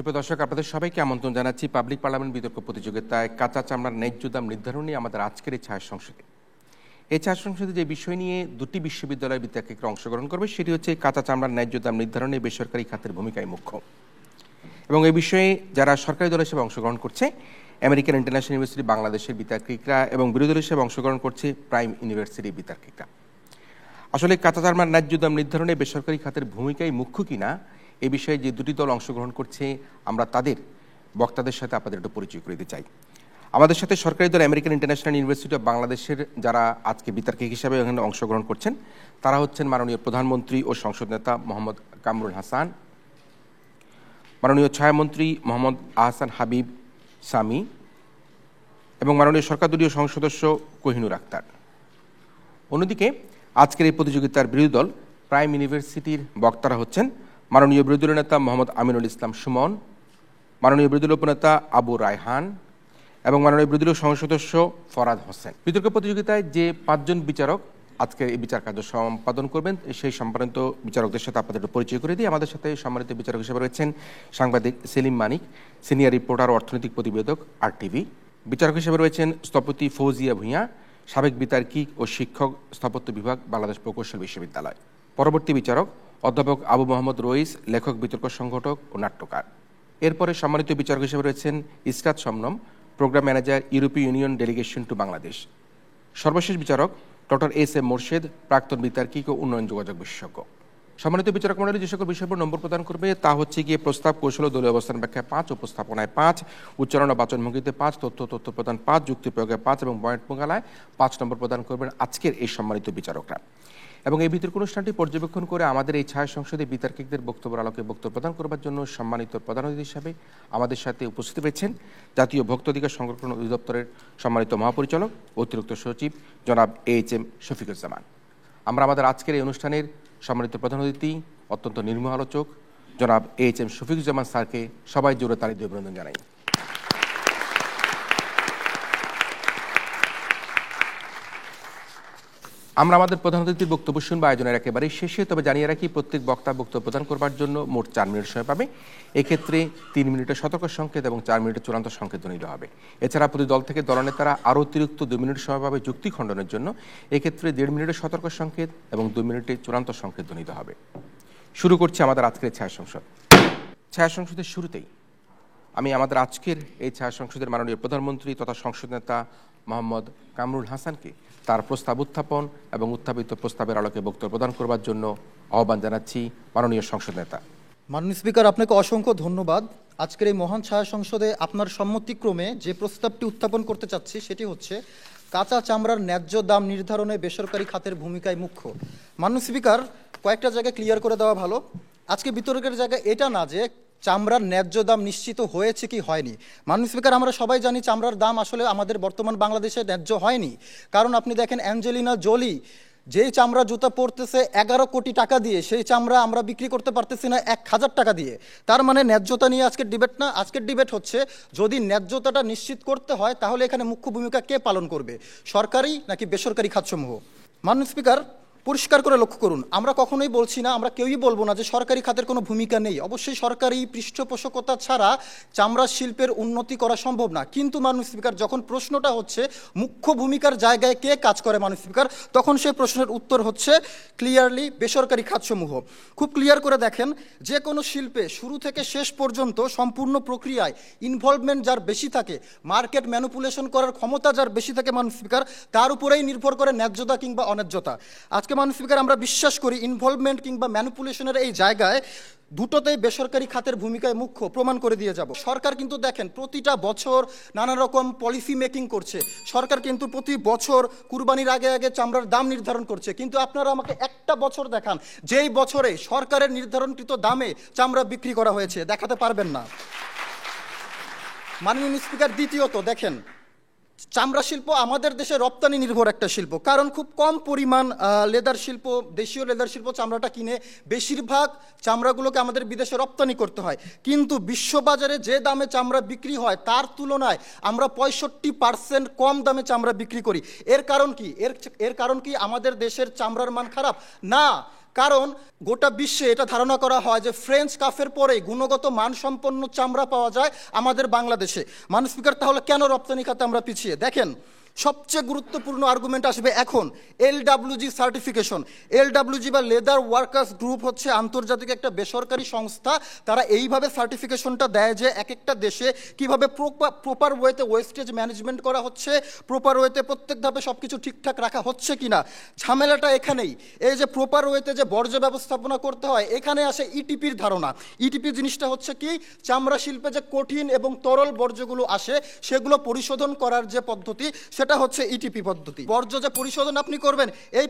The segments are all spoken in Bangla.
সুপ্রিয় দর্শক, আপনাদের সবাইকে আমন্ত্রণ জানাচ্ছি পাবলিক পার্লামেন্ট বিতর্ক প্রতিযোগিতায় কাঁচা চামড়ার ন্যায্য দাম নির্ধারণ নিয়ে আমাদের আজকের এই ছায়া সংসদে। এই ছায়া সংসদে যে বিষয় নিয়ে দুটি বিশ্ববিদ্যালয়ের বিতর্কে অংশগ্রহণ করবে সেটি হচ্ছে কাঁচা চামড়ার ন্যায্য দাম নির্ধারণে বেসরকারি খাতের ভূমিকাই মুখ্য। এবং এই বিষয়ে যারা সরকারি দল হিসেবে অংশগ্রহণ করছে আমেরিকান ইন্টারন্যাশনাল ইউনিভার্সিটি বাংলাদেশের বিতর্কিকরা, এবং বিরোধী দল হিসেবে অংশগ্রহণ করছে প্রাইম ইউনিভার্সিটির বিতর্কিকরা। আসলে কাঁচা চামড়ার ন্যায্য দাম নির্ধারণে বেসরকারি খাতের ভূমিকাই মুখ্য কিনা এই বিষয়ে যে দুটি দল অংশগ্রহণ করছে আমরা তাদের বক্তাদের সাথে আপনাদের একটু পরিচয় করে দিতে চাই। আমাদের সাথে সরকারি দল আমেরিকান ইন্টারন্যাশনাল ইউনিভার্সিটি অব বাংলাদেশের যারা আজকে বিতর্কিক হিসাবে এখানে অংশগ্রহণ করছেন তারা হচ্ছেন মাননীয় প্রধানমন্ত্রী ও সংসদ নেতা মোহাম্মদ কামরুল হাসান, মাননীয় ছায়ামন্ত্রী মোহাম্মদ আহসান হাবিব সামি এবং মাননীয় সরকারদলীয় সংসদ সদস্য কোহিনুর আক্তার। অন্যদিকে আজকের এই প্রতিযোগিতার বিরোধী দল প্রাইম ইউনিভার্সিটির বক্তারা হচ্ছেন মাননীয় বিরোধী দলীয় নেতা মোহাম্মদ আমিনুল ইসলাম সুমন, মাননীয় বিরোধী দলীয় উপনেতা আবু রায়হান এবং মাননীয় বিরোধী দলীয় সংসদ সদস্য ফরাদ হোসেন। বিতর্ক প্রতিযোগিতায় যে 5 জন বিচারক আজকে এই বিচার কার্য সম্পাদন করবেন সেই সম্মানিত বিচারকদের সাথে আপনাদের একটু পরিচয় করে দিই। আমাদের সাথে সম্মানিত বিচারক হিসেবে রয়েছেন সাংবাদিক সেলিম মানিক, সিনিয়র রিপোর্টার ও অর্থনৈতিক প্রতিবেদক RTV। বিচারক হিসেবে রয়েছেন স্থপতি ফৌজিয়া ভূঁইয়া, সাবেক বিতার্কিক ও শিক্ষক, স্থাপত্য বিভাগ, বাংলাদেশ প্রকৌশল বিশ্ববিদ্যালয়। পরবর্তী বিচারক অধ্যাপক আবু মোহাম্মদ রইস, লেখক, বিতর্ক সংগঠক ও নাট্যকার। এরপরে সম্মানিত বিচারক হিসেবে রয়েছেন ইসরাত শমনম, প্রোগ্রাম ম্যানেজার, ইউরোপীয় ইউনিয়ন ডেলিগেশন টু বাংলাদেশ। সর্বশেষ বিচারক ডক্টর SM মোর্শেদ, প্রাক্তন বিতার্কিক ও উন্নয়ন যোগাযোগ বিশেষজ্ঞ। সম্মানিত বিচারক মণ্ডলী যে সকল বিষয়ের উপর নম্বর প্রদান করবে তা হচ্ছে গিয়ে প্রস্তাব, কৌশল ও দলীয় অবস্থান ব্যাখ্যা 5, উপস্থাপনায় 5, উচ্চারণ ও বাচনভঙ্গিতে 5, তথ্য প্রদান 5, যুক্তি প্রয়োগে 5 এবং পয়েন্ট মোকালায় 5 নম্বর প্রদান করবেন আজকের এই সম্মানিত বিচারকরা। এবং এই বিতর্ক অনুষ্ঠানটি পর্যবেক্ষণ করে আমাদের এই ছায়া সংসদে বিতর্কিকদের বক্তব্যের আলোকে বক্তব্য প্রদান করবার জন্য সম্মানিত প্রধান অতিথি হিসাবে আমাদের সাথে উপস্থিত রয়েছেন জাতীয় ভোক্তা অধিকার সংরক্ষণ অধিদপ্তরের সম্মানিত মহাপরিচালক অতিরিক্ত সচিব জনাব HM শফিকুজ্জামান। আমরা আমাদের আজকের এই অনুষ্ঠানের সম্মানিত প্রধান অতিথি, অত্যন্ত নির্মম আলোচক জনাব HM শফিকুজ্জামান স্যারকে সবাই জোরে তালি দিয়ে অভিনন্দন জানাই। আমরা আমাদের প্রধান অতিথির বক্তব্য শুনবো আয়োজনের একেবারেই শেষে। তবে জানিয়ে রাখি প্রত্যেক বক্তা বক্তব্য প্রদান করবার জন্য মোট 4 মিনিট সময় পাবে। এক্ষেত্রে 3 মিনিটের সতর্ক সংকেত এবং 4 মিনিটের চূড়ান্ত সংকেত ধ্বনিত হবে। এছাড়া প্রতি দল থেকে দলনেতারা আরও অতিরিক্ত 2 মিনিট সময় পাবে যুক্তি খণ্ডনের জন্য। এক্ষেত্রে 1.5 মিনিটের সতর্ক সংকেত এবং 2 মিনিটের চূড়ান্ত সংকেত ধ্বনিত হবে। শুরু করছি আমাদের আজকের ছায়া সংসদ। ছায়া সংসদের শুরুতেই আমি আমাদের আজকের এই ছায়া সংসদের মাননীয় প্রধানমন্ত্রী তথা সংসদ নেতা মোহাম্মদ কামরুল হাসানকে তার প্রস্তাব উত্থাপন এবং উত্থাপিত প্রস্তাবের আলোকে বক্তব্য প্রদান করবার জন্য আহ্বান জানাচ্ছি মাননীয় সংসদ নেতা। মাননীয় স্পিকার, আপনাকে অসংখ্য ধন্যবাদ। আজকের এই মহান ছায়া সংসদে আপনার সম্মতিক্রমে যে প্রস্তাবটি উত্থাপন করতে চাচ্ছি সেটি হচ্ছে কাঁচা চামড়ার ন্যায্য দাম নির্ধারণে বেসরকারি খাতের ভূমিকায় মুখ্য। মাননীয় স্পিকার, কয়েকটা জায়গায় ক্লিয়ার করে দেওয়া ভালো। আজকে বিতর্কের জায়গা এটা না যে চামড়ার ন্যায্য দাম নিশ্চিত হয়েছে কি হয়নি। মাননীয় স্পিকার, আমরা সবাই জানি চামড়ার দাম আসলে আমাদের বর্তমান বাংলাদেশে ন্যায্য হয়নি। কারণ আপনি দেখেন অ্যাঞ্জেলিনা জোলি যেই চামড়া জুতা পরতেছে 11 কোটি টাকা দিয়ে, সেই চামড়া আমরা বিক্রি করতে পারতেছি না 1000 টাকা দিয়ে। তার মানে ন্যায্যতা নিয়ে আজকের ডিবেট না। আজকের ডিবেট হচ্ছে যদি ন্যায্যতাটা নিশ্চিত করতে হয় তাহলে এখানে মুখ্য ভূমিকা কে পালন করবে, সরকারি নাকি বেসরকারি খাতসমূহ। মাননীয় স্পিকার, পরিষ্কার করে লক্ষ্য করুন, আমরা কখনোই বলছি না, আমরা কেউই বলবো না যে সরকারি খাতের কোনো ভূমিকা নেই। অবশ্যই সরকারি পৃষ্ঠপোষকতা ছাড়া চামড়া শিল্পের উন্নতি করা সম্ভব না। কিন্তু মাননীয় স্পিকার, যখন প্রশ্নটা হচ্ছে মুখ্য ভূমিকার জায়গায় কে কাজ করে মাননীয় স্পিকার, তখন সেই প্রশ্নের উত্তর হচ্ছে ক্লিয়ারলি বেসরকারি খাতসমূহ। খুব ক্লিয়ার করে দেখেন, যে কোনো শিল্পে শুরু থেকে শেষ পর্যন্ত সম্পূর্ণ প্রক্রিয়ায় ইনভলভমেন্ট যার বেশি থাকে, মার্কেট ম্যানিপুলেশন করার ক্ষমতা যার বেশি থাকে মাননীয় স্পিকার, তার উপরেই নির্ভর করে ন্যায্যতা কিংবা অন্যায্যতা। আজকে মাননীয় স্পিকার, আমরা বিশ্বাস করি ইনভলভমেন্ট কিংবা ম্যানিপুলেশনের এই জায়গায় দুটোতেই বেসরকারি খাতের ভূমিকায় মুখ্য প্রমাণ করে দিয়ে যাব। সরকার কিন্তু দেখেন প্রতিটা বছর নানা রকম পলিসি মেকিং করছে। সরকার কিন্তু প্রতি বছর কুরবানির আগে আগে চামড়ার দাম নির্ধারণ করছে। কিন্তু আপনারা আমাকে একটা বছর দেখান যেই বছরে সরকারের নির্ধারণকৃত দামে চামড়া বিক্রি করা হয়েছে, দেখাতে পারবেন না মাননীয় স্পিকার। দ্বিতীয়ত দেখেন, চামড়া শিল্প আমাদের দেশে রপ্তানি নির্ভর একটা শিল্প। কারণ খুব কম পরিমাণ লেদার শিল্প, দেশীয় লেদার শিল্প চামড়াটা কিনে, বেশিরভাগ চামড়াগুলোকে আমাদের বিদেশে রপ্তানি করতে হয়। কিন্তু বিশ্ববাজারে যে দামে চামড়া বিক্রি হয় তার তুলনায় আমরা 65% কম দামে চামড়া বিক্রি করি। এর কারণ কি? এর কারণ কি আমাদের দেশের চামড়ার মান খারাপ? না, কারণ গোটা বিশ্বে এটা ধারণা করা হয় যে ফ্রেঞ্চ কাফের পরেই গুণগত মানসম্পন্ন চামড়া পাওয়া যায় আমাদের বাংলাদেশে। মাননীয় স্পিকার, তাহলে কেন রপ্তানি খাতে আমরা পিছিয়ে? দেখেন, সবচেয়ে গুরুত্বপূর্ণ আর্গুমেন্ট আসবে এখন এলডব্লিউজি সার্টিফিকেশন। এলডব্লিউজি বা লেদার ওয়ার্কার্স গ্রুপ হচ্ছে আন্তর্জাতিক একটা বেসরকারি সংস্থা। তারা এইভাবে সার্টিফিকেশনটা দেয় যে এক একটা দেশে কিভাবে প্রপার ওয়েতে ওয়েস্টেজ ম্যানেজমেন্ট করা হচ্ছে, প্রপার ওয়েতে প্রত্যেক ধাপে সব কিছু ঠিকঠাক রাখা হচ্ছে কিনা। ঝামেলাটা এখানেই, এই যে প্রপার ওয়েতে যে বর্জ্য ব্যবস্থাপনা করতে হয়, এখানে আসে ইটিপির ধারণা। ইটিপি জিনিসটা হচ্ছে কি, চামড়া শিল্পে যে কঠিন এবং তরল বর্জ্যগুলো আসে সেগুলো পরিশোধন করার যে পদ্ধতি, সেটা হচ্ছে ইটিপি পদ্ধতি। বর্জ্য যে পরিশোধন আপনি করবেন, এই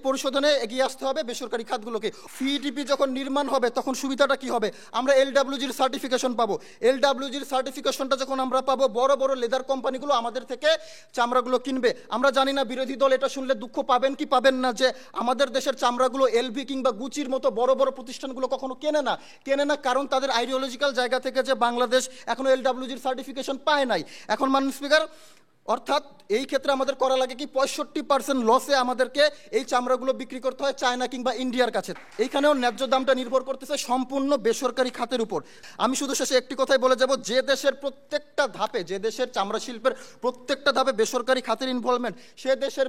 পরিশোধনে এগিয়ে আসতে হবে বেসরকারি খাতগুলোকে। সিইটিপি যখন নির্মাণ হবে তখন সুবিধাটা কি হবে, আমরা এলডব্লিউজির সার্টিফিকেশন পাবো। এলডব্লিউজির সার্টিফিকেশনটা যখন আমরা পাবো, বড় বড় লেদার কোম্পানিগুলো আমাদের থেকে চামড়াগুলো কিনবে। আমরা জানি না বিরোধী দল এটা শুনলে দুঃখ পাবেন কি পাবেন না, যে আমাদের দেশের চামড়াগুলো এলভি কিংবা গুচির মতো বড় বড় প্রতিষ্ঠানগুলো কখনো কেনে না, কারণ তাদের আইডিওলজিক্যাল জায়গা থেকে যে বাংলাদেশ এখনো এলডব্লিউজির সার্টিফিকেশন পায় নাই। এখন মাননীয় স্পিকার, অর্থাৎ এই ক্ষেত্রে আমাদের করা লাগে কি, 65% লসে আমাদেরকে এই চামড়াগুলো বিক্রি করতে হয় চায়না কিংবা ইন্ডিয়ার কাছে। এইখানেও ন্যায্য দামটা নির্ভর করতেছে সম্পূর্ণ বেসরকারি খাতের উপর। আমি শুধু শেষে একটি কথাই বলে যাব, যে দেশের প্রত্যেকটা ধাপে, যে দেশের চামড়া শিল্পের প্রত্যেকটা ধাপে বেসরকারি খাতের ইনভলভমেন্ট, সে দেশের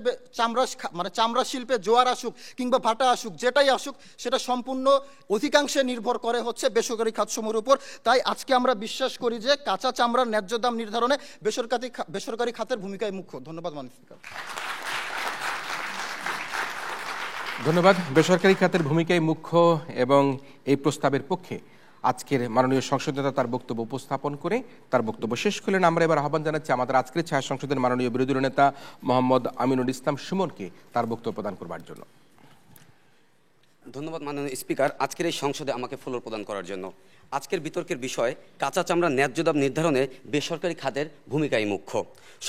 চামড়া শিল্পে জোয়ার আসুক কিংবা ভাটা আসুক, যেটাই আসুক, সেটা সম্পূর্ণ অধিকাংশে নির্ভর করে হচ্ছে বেসরকারি খাতসমূহের উপর। তাই আজকে আমরা বিশ্বাস করি যে কাঁচা চামড়ার ন্যায্য দাম নির্ধারণে বেসরকারি খাতের ভূমিকায় মুখ্য। ধন্যবাদ মাননীয় স্পিকার। ধন্যবাদ। বেসরকারি খাতের ভূমিকায় মুখ্য এবং এই প্রস্তাবের পক্ষে আজকের মাননীয় সংসদ নেতা তার বক্তব্য উপস্থাপন করে তার বক্তব্য শেষ করলেন। আমরা এবার আহ্বান জানাচ্ছি আমাদের আজকের ছায়া সংসদের মাননীয় বিরোধী নেতা মোহাম্মদ আমিনুল ইসলাম সুমনকে তার বক্তব্য প্রদান করবার জন্য। ধন্যবাদ মাননীয় স্পিকার, আজকের এই সংসদে আমাকে ফ্লোর প্রদান করার জন্য। আজকের বিতর্কের বিষয় কাঁচা চামড়ার ন্যায্য দাম নির্ধারণে বেসরকারি খাতের ভূমিকাই মুখ্য।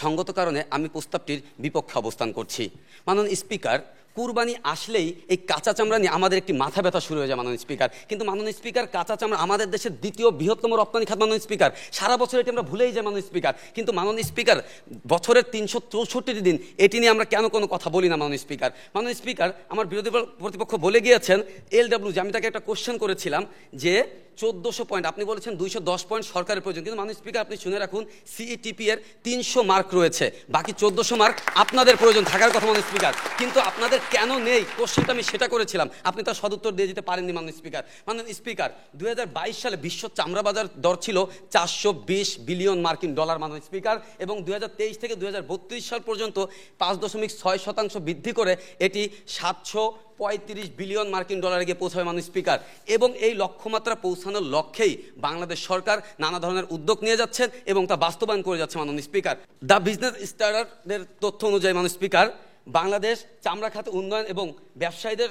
সঙ্গত কারণে আমি প্রস্তাবটির বিপক্ষে অবস্থান করছি। মাননীয় স্পিকার, কুরবানি আসলেই এই কাঁচা চামড়া নিয়ে আমাদের একটি মাথা ব্যথা শুরু হয়ে যায় মাননীয় স্পিকার। কিন্তু মাননীয় স্পিকার, কাঁচা চামড়া আমাদের দেশের দ্বিতীয় বৃহত্তম রপ্তানি খাত মাননীয় স্পিকার। সারা বছর এটি আমরা ভুলেই যাই মাননীয় স্পিকার। কিন্তু মাননীয় স্পিকার, বছরের 364 দিন এটি নিয়ে আমরা কেন কোনো কথা বলি না মাননীয় স্পিকার? মাননীয় স্পিকার, আমার বিরোধী প্রতিপক্ষ বলে গিয়েছেন এলডব্লিউজি, আমি তাকে একটা কোশ্চেন করেছিলাম যে 1400 পয়েন্ট, আপনি বলেছেন 210 পয়েন্ট সরকারের প্রয়োজন। কিন্তু মাননীয় স্পিকার, আপনি শুনে রাখুন, সিইটিপি এর 300 মার্ক রয়েছে, বাকি 1400 মার্ক আপনাদের প্রয়োজন থাকার কথা মাননীয় স্পিকার। কিন্তু আপনাদের কেন নেই, কোশ্চেনটা আমি সেটা করেছিলাম, আপনি তার সদুত্তর দিয়ে দিতে পারেননি মাননীয় স্পিকার। মাননীয় স্পিকার, 2022 সালে বিশ্ব চামড়া বাজার দর ছিল 420 বিলিয়ন মার্কিন ডলার মাননীয় স্পিকার, এবং 2023 থেকে 2032 সাল পর্যন্ত 5.6% বৃদ্ধি করে এটি 735 বিলিয়ন মার্কিন ডলারে গিয়ে পৌঁছাবে মাননীয় স্পিকার। এবং এই লক্ষ্যমাত্রা পৌঁছানোর লক্ষ্যেই বাংলাদেশ সরকার নানা ধরনের উদ্যোগ নিয়ে যাচ্ছেন এবং তা বাস্তবায়ন করে যাচ্ছে মাননীয় স্পিকার। দ্য বিজনেস স্টান্ডার্ডের তথ্য অনুযায়ী মাননীয় স্পিকার, বাংলাদেশ চামড়া খাতে উন্নয়ন এবং ব্যবসায়ীদের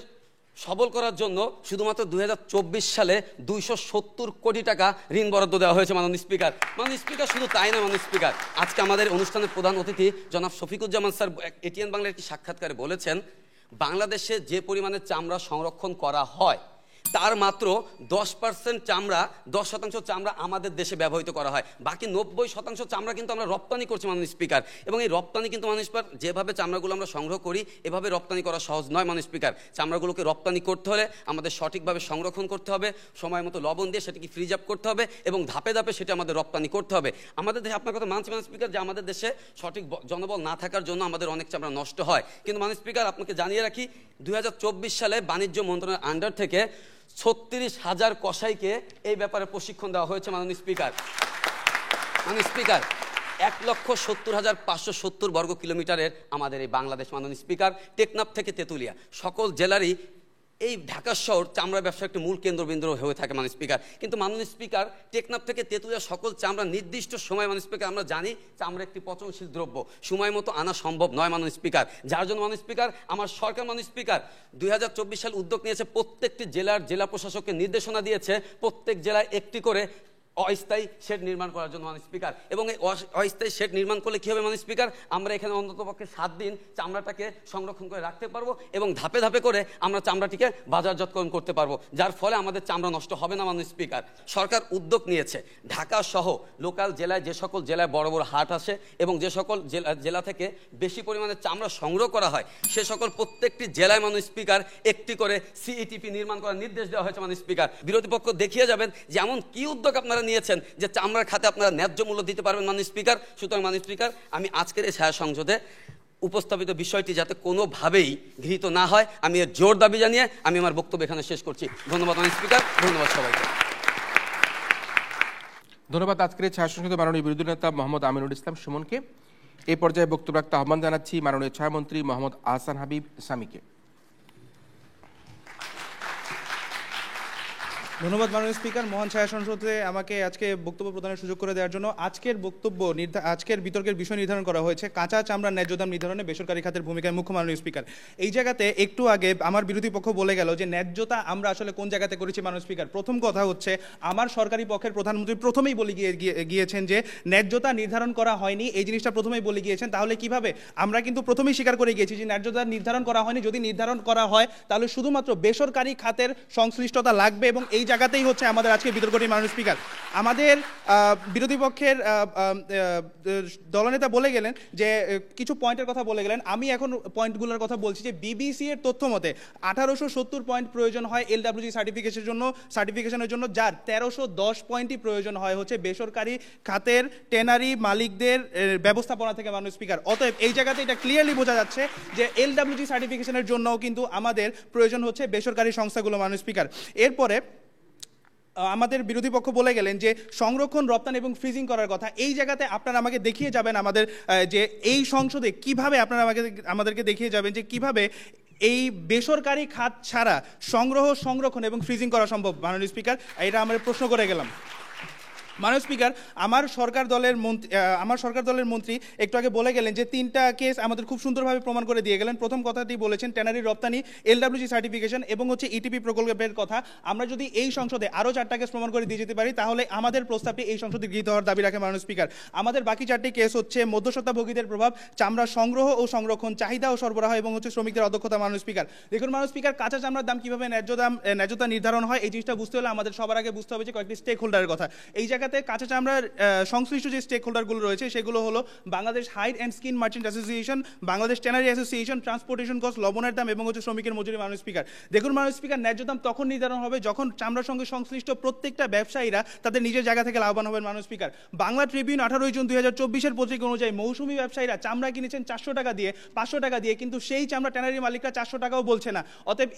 সবল করার জন্য শুধুমাত্র 2024 সালে 270 কোটি টাকা ঋণ বরাদ্দ দেওয়া হয়েছে মাননীয় স্পিকার। মাননীয় স্পিকার, শুধু তাই না মাননীয় স্পিকার, আজকে আমাদের অনুষ্ঠানের প্রধান অতিথি জনাব শফিকুজ্জামান স্যার এটিএন বাংলার একটি সাক্ষাৎকারে বলেছেন, বাংলাদেশে যে পরিমাণে চামড়া সংরক্ষণ করা হয় তার মাত্র 10% চামড়া, 10% চামড়া আমাদের দেশে ব্যবহৃত করা হয়, বাকি 90% চামড়া কিন্তু আমরা রপ্তানি করছি মাননীয় স্পিকার। এবং এই রপ্তানি কিন্তু মাননীয় স্পিকার, যেভাবে চামড়াগুলো আমরা সংগ্রহ করি এভাবে রপ্তানি করা সহজ নয় মাননীয় স্পিকার। চামড়াগুলোকে রপ্তানি করতে হলে আমাদের সঠিকভাবে সংরক্ষণ করতে হবে, সময় মতো লবণ দিয়ে সেটাকে ফ্রিজ আপ করতে হবে এবং ধাপে ধাপে সেটা আমাদের রপ্তানি করতে হবে। আমাদের দেশে, আপনার কথা মানছি মাননীয় স্পিকার, যে আমাদের দেশে সঠিক জনবল না থাকার জন্য আমাদের অনেক চামড়া নষ্ট হয়। কিন্তু মাননীয় স্পিকার, আপনাকে জানিয়ে রাখি, 2024 সালে বাণিজ্য মন্ত্রণালয়ের আন্ডার থেকে 36,000 কসাইকে এই ব্যাপারে প্রশিক্ষণ দেওয়া হয়েছে মাননীয় স্পিকার। মাননীয় স্পিকার, 1,70,570 বর্গ কিলোমিটারের আমাদের এই বাংলাদেশ মাননীয় স্পিকার, টেকনাফ থেকে তেতুলিয়া সকল জেলারই এই ঢাকা শহর চামড়া ব্যবসার একটি মূল কেন্দ্রবিন্দু হয়ে থাকে মাননীয় স্পিকার। কিন্তু মাননীয় স্পিকার, টেকনাফ থেকে তেতুলিয়া সকল চামড়া নির্দিষ্ট সময় মাননীয় স্পিকার, আমরা জানি চামড়া একটি পচনশীল দ্রব্য, সময় মতো আনা সম্ভব নয় মাননীয় স্পিকার। যার জন্য মাননীয় স্পিকার, আমার সরকার মাননীয় স্পিকার 2024 সাল উদ্যোগ নিয়েছে, প্রত্যেকটি জেলা প্রশাসককে নির্দেশনা দিয়েছে প্রত্যেক জেলায় একটি করে অস্থায়ী শেড নির্মাণ করার জন্য মাননীয় স্পিকার। এবং এই অস্থায়ী শেড নির্মাণ করলে কী হবে মাননীয় স্পিকার, আমরা এখানে অন্ততপক্ষে 7 দিন চামড়াটাকে সংরক্ষণ করে রাখতে পারবো এবং ধাপে ধাপে করে আমরা চামড়াটিকে বাজারজাতকরণ করতে পারবো, যার ফলে আমাদের চামড়া নষ্ট হবে না মাননীয় স্পিকার। সরকার উদ্যোগ নিয়েছে ঢাকা সহ লোকাল জেলায়, যে সকল জেলায় বড় বড় হাট আসে এবং যে সকল জেলা থেকে বেশি পরিমাণে চামড়া সংগ্রহ করা হয়, সে সকল প্রত্যেকটি জেলায় মাননীয় স্পিকার একটি করে সিইটিপি নির্মাণ করার নির্দেশ দেওয়া হয়েছে মাননীয় স্পিকার। বিরোধী পক্ষ দেখিয়ে যাবেন যে এমন কি উদ্যোগ আপনারা নিয়েছেন যে চামড়ার খাতে আপনারা ন্যায্য মূল্য দিতে পারবেন মাননীয় স্পিকার। সুতরাং মাননীয় স্পিকার, আমি আজকের এই ছায়া সংসদে উপস্থাপিত বিষয়টি যাতে কোনোভাবেই গৃহীত না হয়, আমি এর জোর দাবি জানিয়ে আমি আমার বক্তব্য এখানে শেষ করছি। ধন্যবাদ মাননীয় স্পিকার, ধন্যবাদ সবাইকে। ধন্যবাদ আজকের এই ছায়া সংসদে মাননীয় বিরোধী নেতা মোহাম্মদ আমিনুল ইসলাম সুমনকে। এই পর্যায়ে বক্তব্য রাখতে আহ্বান জানাচ্ছি মাননীয় ছায়ামন্ত্রী মোহাম্মদ আহসান হাবিব সামিকে। ধন্যবাদ মাননীয় স্পিকার, মহান ছায়া সংসদে আমাকে আজকে বক্তব্য প্রদানের সুযোগ করে দেওয়ার জন্য। আজকের বিতর্কের বিষয় নির্ধারণ করা হয়েছে কাঁচা চামড়ার ন্যায্য দাম নির্ধারণে বেসরকারি খাতের ভূমিকায় মুখ্য। মাননীয় স্পিকার, এই জায়গাতে একটু আগে আমার বিরোধী পক্ষ বলে গেল যে ন্যায্যতা আমরা আসলে কোন জায়গাতে করেছি। মাননীয় স্পিকার, প্রথম কথা হচ্ছে আমার সরকারি পক্ষের প্রধানমন্ত্রী প্রথমেই বলে গিয়েছেন যে ন্যায্যতা নির্ধারণ করা হয়নি, এই জিনিসটা প্রথমেই বলে গিয়েছেন। তাহলে কিভাবে? আমরা কিন্তু প্রথমেই স্বীকার করে গিয়েছি যে ন্যায্যতা নির্ধারণ করা হয়নি। যদি নির্ধারণ করা হয় তাহলে শুধুমাত্র বেসরকারি খাতের সংশ্লিষ্টতা লাগবে এবং এই জায়গাতেই হচ্ছে আমাদের আজকে বিতর্কটি। মাননীয় স্পিকার, আমাদের বিরোধী পক্ষের দলনেতা বলে গেলেন যে কিছু পয়েন্টের কথা বলে গেলেন, আমি এখন পয়েন্টগুলোর কথা বলছি। যে বিবিসি এর তথ্য মতে 1870 পয়েন্ট প্রয়োজন হয় এলডব্লিউজি সার্টিফিকেশনের জন্য, যার 1310 পয়েন্টই প্রয়োজন হয় হচ্ছে বেসরকারি খাতের টেনারি মালিকদের ব্যবস্থাপনা থেকে। মাননীয় স্পিকার, অতএব এই জায়গাতে এটা ক্লিয়ারলি বোঝা যাচ্ছে যে এলডব্লিউজি সার্টিফিকেশনের জন্যও কিন্তু আমাদের প্রয়োজন হচ্ছে বেসরকারি সংস্থাগুলো। মাননীয় স্পিকার, এরপরে আমাদের বিরোধী পক্ষ বলে গেলেন যে সংরক্ষণ, রপ্তানি এবং ফ্রিজিং করার কথা। এই জায়গাতে আপনারা আমাকে দেখিয়ে যাবেন আমাদের যে এই সংসদে কিভাবে আপনারা আমাদেরকে দেখিয়ে যাবেন যে কিভাবে এই বেসরকারি খাত ছাড়া সংরক্ষণ এবং ফ্রিজিং করা সম্ভব। মাননীয় স্পিকার, এটা আমরা প্রশ্ন করে গেলাম। মাননীয় স্পিকার, আমার সরকার দলের মন্ত্রী একটু আগে বলে গেলেন যে 3টা কেস আমাদের খুব সুন্দরভাবে প্রমাণ করে দিয়ে গেলেন। প্রথম কথাটি বলেছেন ট্যানারি রপ্তানি, এলডব্লিউজি সার্টিফিকেশন এবং হচ্ছে ইটিপি প্রকল্পের কথা। আমরা যদি এই সংসদে আরও 4টা কেস প্রমাণ করে দিয়ে যেতে পারি তাহলে আমাদের প্রস্তাবটি এই সংসদে গৃহীত হওয়ার দাবি রাখে। মাননীয় স্পিকার, আমাদের বাকি 4টি কেস হচ্ছে মধ্যস্বত্বভোগীদের প্রভাব, চামড়া সংগ্রহ ও সংরক্ষণ, চাহিদা ও সরবরাহ এবং হচ্ছে শ্রমিকদের অদক্ষতা। মাননীয় স্পিকার, দেখুন মাননীয় স্পিকার, কাঁচা চামড়ার দাম কীভাবে ন্যায্যতা নির্ধারণ হয় এই জিনিসটা বুঝতে হলে আমাদের সবার আগে বুঝতে হবে যে কয়েকটি স্টেক হোল্ডারের কথা। এই জায়গাতে কাঁচা চামড়ার সংশ্লিষ্ট যে স্টেক হোল্ডারগুলো রয়েছে সেগুলো হলো Bangladesh hide and skin merchant association, Bangladesh tannery association, transportation cost, লবণের দাম এবং হচ্ছে শ্রমিকের মজুরি। মাননীয় স্পিকার, দেখুন মাননীয় স্পিকার, ন্যায্য দাম তখন নির্ধারণ হবে যখন চামড়ার সঙ্গে সংশ্লিষ্ট প্রত্যেকটা ব্যবসায়ীরা তাদের নিজের জায়গা থেকে লাভবান হবেন। মাননীয় স্পিকার, বাংলা ট্রিবিউন 18 জুন 2024 পত্রিকা অনুযায়ী মৌসুমী ব্যবসায়ীরা চামড়া কিনেছেন 400 টাকা দিয়ে, 500 টাকা দিয়ে, কিন্তু সেই চামড়া ট্যানারি মালিকরা 400 টাকাও বলছে না। অতএব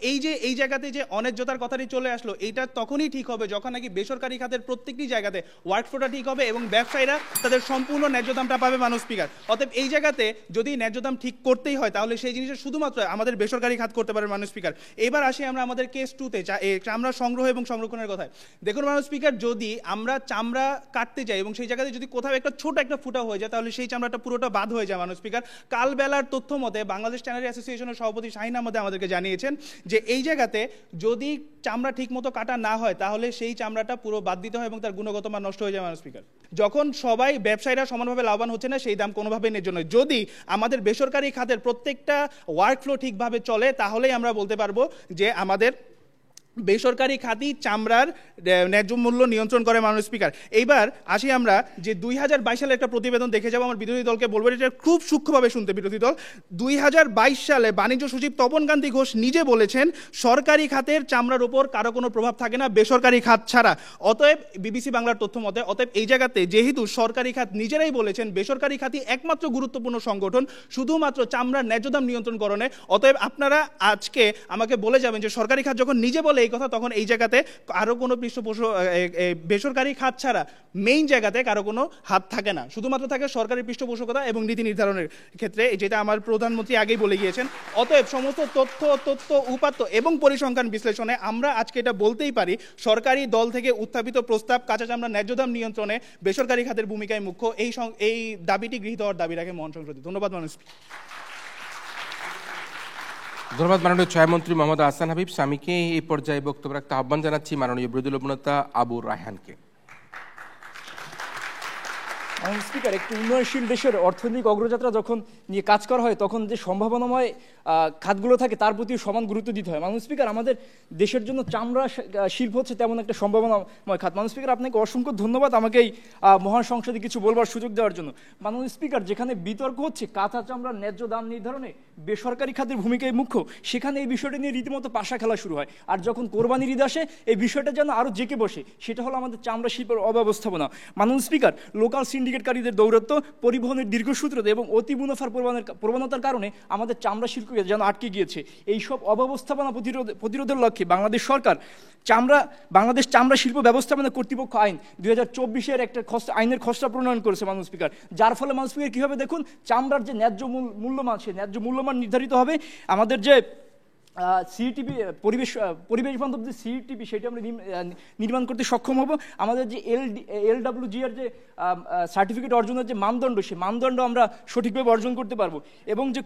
এই জায়গাতে যে অন্যায্যতার কথাটি চলে আসলো, এইটা তখনই ঠিক হবে যখন নাকি বেসরকারি খাতের প্রত্যেকটি জায়গাতে ওয়ার্ক ফ্লোটা ঠিক হবে এবং ব্যবসায়ীরা তাদের সম্পূর্ণ ন্যায্য দামটা পাবে। মাননীয় স্পিকার, অতএব এই জায়গাতে যদি ন্যায্য দাম ঠিক করতেই হয় তাহলে সেই জিনিসটা শুধুমাত্র আমাদের বেসরকারি খাত করতে পারে। মাননীয় স্পিকার, এবার আসি আমরা আমাদের কেস 2তে চামড়া সংগ্রহ এবং সংরক্ষণের কথায়। দেখুন মাননীয় স্পিকার, যদি আমরা চামড়া কাটতে যাই এবং সেই জায়গাতে যদি কোথাও ছোট একটা ফুটা হয়ে যায় তাহলে সেই চামড়াটা পুরোটা বাদ হয়ে যায়। মাননীয় স্পিকার, কালবেলার তথ্য মতে বাংলাদেশ ট্যানারি অ্যাসোসিয়েশনের সভাপতি শাহিন আহমদ আমাদেরকে জানিয়েছেন যে এই জায়গাতে যদি চামড়া ঠিক মতো কাটা না হয় তাহলে সেই চামড়াটা পুরো বাদ দিতে হয় এবং তার গুণগত মান নষ্ট হয়ে যায়। মাননীয় স্পিকার, যখন সবাই ব্যবসায়ীরা সমানভাবে লাভবান হচ্ছে না সেই দাম কোনোভাবেই ন্যায্য নয়। যদি আমাদের বেসরকারি খাতের প্রত্যেকটা ওয়ার্ক ফ্লো ঠিকভাবে চলে তাহলেই আমরা বলতে পারবো যে আমাদের বেসরকারি খাতই চামড়ার ন্যায্য মূল্য নিয়ন্ত্রণ করে। মাননীয় স্পিকার, এইবার আসি আমরা যে 2022 সালে একটা প্রতিবেদন দেখে যাবো। আমার বিরোধী দলকে বলবো এটা খুব সূক্ষ্মভাবে শুনতে। বিরোধী দল 2022 সালে বাণিজ্য সচিব তপন কান্তি ঘোষ নিজে বলেছেন সরকারি খাতের চামড়ার উপর কারো কোনো প্রভাব থাকে না বেসরকারি খাত ছাড়া। অতএব বিবিসি বাংলার তথ্য মতে, অতএব এই জায়গাতে যেহেতু সরকারি খাত নিজেরাই বলেছেন বেসরকারি খাতই একমাত্র গুরুত্বপূর্ণ সংগঠন শুধুমাত্র চামড়ার ন্যায্য দাম নিয়ন্ত্রণকরণে, অতএব আপনারা আজকে আমাকে বলে যাবেন যে সরকারি খাত যখন নিজে বলে এই কথা তখন এই জায়গাতে আরো কোনো বেসরকারি খাত ছাড়া মেইন জায়গাতে কারো কোনো হাত থাকে না, শুধুমাত্র থাকে সরকারি পৃষ্ঠপোষকতা এবং নীতি নির্ধারণের ক্ষেত্রে, যেটা আমার প্রধানমন্ত্রী আগেই বলে গিয়েছেন। অতএব সমস্ত তথ্য উপাত্ত এবং পরিসংখ্যান বিশ্লেষণে আমরা আজকে এটা বলতেই পারি সরকারি দল থেকে উত্থাপিত প্রস্তাব কাঁচা চামড়া ন্যায্য দাম নিয়ন্ত্রণে বেসরকারি খাতের ভূমিকায় মুখ্য। এই দাবিটি গৃহীত হওয়ার দাবি রাখে মহান সংসদে। ধন্যবাদ মানুষ। ধন্যবাদ মাননীয় ছায়ামন্ত্রী মোহাম্মদ আহসান হাবিব সামিকে। এই পর্যায়ে বক্তব্য রাখতে আহ্বান জানাচ্ছি মাননীয় বিরোধী দলনেতা আবু রায়হানকে। স্পিকার, একটি উন্নয়নশীল দেশের অর্থনৈতিক অগ্রযাত্রা যখন নিয়ে কাজ করা হয় তখন যে সম্ভাবনাময় খাতগুলো থাকে তার প্রতি সমান গুরুত্ব দিতে হয়। মাননীয় স্পিকার, আমাদের দেশের জন্য চামড়া শিল্প হচ্ছে তেমন একটা সম্ভাবনাময় খাত। মাননীয় স্পিকার, আপনাকে অসংখ্য ধন্যবাদ আমাকে এই মহান সংসদে কিছু বলবার সুযোগ দেওয়ার জন্য। মাননীয় স্পিকার, যেখানে বিতর্ক হচ্ছে কাঁচা চামড়ার ন্যায্য দাম নির্ধারণে বেসরকারি খাতের ভূমিকাই মুখ্য, সেখানে এই বিষয়টা নিয়ে রীতিমতো পাশা খেলা শুরু হয়। আর যখন কোরবানির ঈদ আসে এই বিষয়টা যেন আরও জেঁকে বসে, সেটা হলো আমাদের চামড়া শিল্পের অব্যবস্থাপনা। মাননীয় স্পিকার, লোকাল সিন্ডিকেটকারীদের দৌরাত্ম্য, পরিবহনের দীর্ঘসূত্রতা এবং অতি মুনাফার প্রবণতার কারণে আমাদের চামড়া শিল্প যেন আটকে গিয়েছে। এইসব অব্যবস্থাপনা প্রতিরোধের লক্ষ্যে বাংলাদেশ সরকার বাংলাদেশ চামড়া শিল্প ব্যবস্থাপনা কর্তৃপক্ষ আইন 2024-এর একটা আইনের খসড়া প্রণয়ন করেছে মাননীয় স্পিকার, যার ফলে মাননীয় স্পিকার কী হবে দেখুন, চামড়ার যে ন্যায্য মূল্যমান, সেই ন্যায্য মূল্যমান নির্ধারিত হবে। আমাদের যে সিইটিপি পরিবেশ বান্ধব যে সিইটিপি সেটা আমরা নির্মাণ করতে সক্ষম হব। আমাদের যে LWG এর যে সার্টিফিকেট অর্জনের যে মানদণ্ড, সেই মানদণ্ড আমরা সঠিকভাবে অর্জন করতে পারবো এবং যে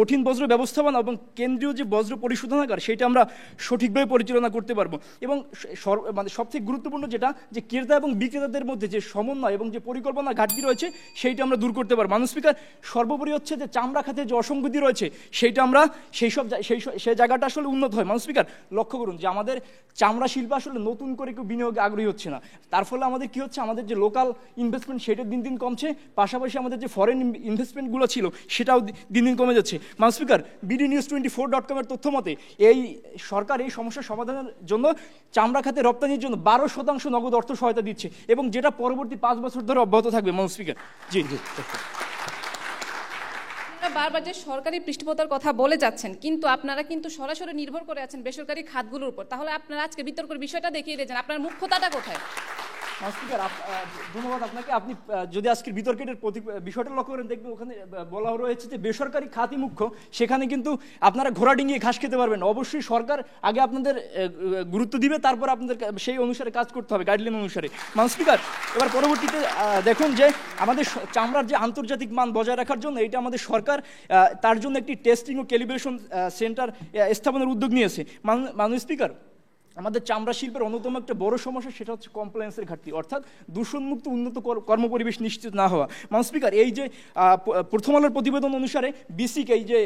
কঠিন বজ্র ব্যবস্থাপনা এবং কেন্দ্রীয় যে বজ্র পরিশোধনাগার সেটা আমরা সঠিকভাবে পরিচালনা করতে পারবো। এবং মানে সবথেকে গুরুত্বপূর্ণ যেটা, যে ক্রেতা এবং বিক্রেতাদের মধ্যে যে সমন্বয় এবং যে পরিকল্পনা ঘাটতি রয়েছে সেইটা আমরা দূর করতে পারবো। মাননীয় স্পিকার, সর্বোপরি হচ্ছে যে চামড়া খাতে যে অসঙ্গতি রয়েছে সেইটা আমরা সেই জায়গাটা আসলে উন্নত হয়। মাননীয় স্পিকার, লক্ষ্য করুন যে আমাদের চামড়া শিল্প আসলে নতুন করে কেউ বিনিয়োগে আগ্রহী হচ্ছে না। তার ফলে আমাদের কি হচ্ছে, আমাদের যে লোকাল ইনভেস্টমেন্ট সেটা দিন দিন কমছে, পাশাপাশি আমাদের যে ফরেন ইনভেস্টমেন্টগুলো ছিল সেটাও দিন দিন কমে যাচ্ছে। মাননীয় স্পিকার, BDnews24.com এর তথ্য মতে এই সরকার এই সমস্যার সমাধানের জন্য চামড়া খাতে রপ্তানির জন্য 12% নগদ অর্থ সহায়তা দিচ্ছে এবং যেটা পরবর্তী 5 বছর ধরে অব্যাহত থাকবে। মাননীয় স্পিকার, জি। বারবার যে সরকারি পৃষ্ঠপোষকতার কথা বলে যাচ্ছেন, কিন্তু আপনারা কিন্তু সরাসরি নির্ভর করে আছেন বেসরকারি খাতগুলোর উপর। তাহলে আপনারা আজকে বিতর্কের বিষয়টা দেখিয়ে দিয়েছেন, আপনার মুখ্যতাটা কোথায়? স্পিকার, ধন্যবাদ আপনাকে। আপনি যদি আজকের বিতর্কের বিষয়টা লক্ষ্য করেন দেখবেন ওখানে বলা রয়েছে যে বেসরকারি খাতই মুখ্য। সেখানে কিন্তু আপনারা ঘোড়া ডিঙিয়ে ঘাস খেতে পারবেন। অবশ্যই সরকার আগে আপনাদের গুরুত্ব দিবে, তারপর আপনাদের সেই অনুসারে কাজ করতে হবে, গাইডলাইন অনুসারে। মাননীয় স্পিকার, এবার পরবর্তীতে দেখুন যে আমাদের চামড়ার যে আন্তর্জাতিক মান বজায় রাখার জন্য এটা আমাদের সরকার তার জন্য একটি টেস্টিং ও ক্যালিব্রেশন সেন্টার স্থাপনের উদ্যোগ নিয়েছে। মাননীয় স্পিকার, আমাদের চামড়া শিল্পের অন্যতম একটা বড় সমস্যা সেটা হচ্ছে কমপ্লায়েন্সের ঘাটতি, অর্থাৎ দূষণমুক্ত উন্নত কর্মপরিবেশ নিশ্চিত না হওয়া। মাননীয় স্পিকার, এই যে প্রথম আলোর প্রতিবেদন অনুসারে বিসিক এই যে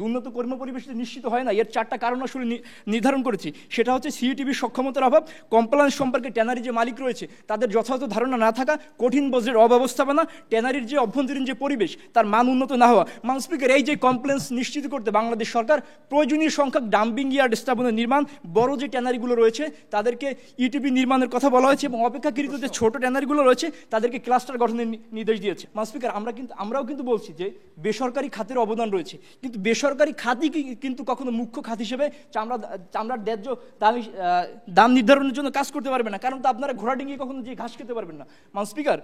উন্নত কর্মপরিবেশ নিশ্চিত হয় না, এর 4টা কারণ আসলে নির্ধারণ করেছি। সেটা হচ্ছে সিইটিভির সক্ষমতার অভাব, কমপ্লায়েন্স সম্পর্কে ট্যানারি যে মালিক রয়েছে তাদের যথাযথ ধারণা না থাকা, কঠিন বজ্রের অব্যবস্থাপনা, ট্যানারির যে অভ্যন্তরীণ যে পরিবেশ তার মান উন্নত না হওয়া। মাননীয় স্পিকার, এই যে কমপ্লায়েন্স নিশ্চিত করতে বাংলাদেশ সরকার প্রয়োজনীয় সংখ্যক ডাম্পিং ইয়ার্ড স্থাপনের নির্মাণ, বড় যে ট্যানারিগুলো রয়েছে তাদেরকে ইটিপি নির্মাণের কথা বলা হয়েছে এবং অপেক্ষাকৃত যে ছোট ট্যানারিগুলো রয়েছে তাদেরকে ক্লাস্টার গঠনের নির্দেশ দিয়েছে। মাননীয় স্পিকার, আমরাও কিন্তু বলছি যে বেসরকারি খাতের অবদান রয়েছে, কিন্তু বেসরকারি খাতই কিন্তু কখনো মুখ্য খাত হিসেবে চামড়ার ন্যায্য দাম নির্ধারণের জন্য কাজ করতে পারবে না, কারণ তো আপনারা ঘোড়া ডিঙিয়ে কখনো যে ঘাস খেতে পারবেন না। মাননীয় স্পিকার,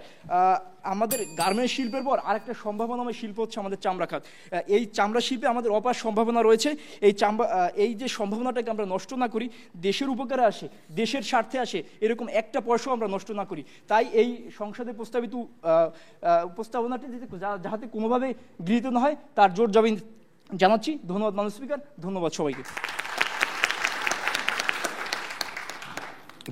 আমাদের গার্মেন্টস শিল্পের পর আরেকটা সম্ভাবনাময় শিল্প হচ্ছে আমাদের চামড়া খাত। এই চামড়া শিল্পে আমাদের অপার সম্ভাবনা রয়েছে। এই যে সম্ভাবনাটাকে আমরা নষ্ট না করি, দেশের উপকারে আসে, দেশের স্বার্থে আসে, এরকম একটা পয়সাও আমরা নষ্ট না করি। তাই এই সংসদে প্রস্তাবিত উপস্থাপনাটি যাতে কোনোভাবে গৃহীত না হয় তার জোর জবাব জানাচ্ছি। ধন্যবাদ মাননীয় স্পিকার, ধন্যবাদ সবাইকে।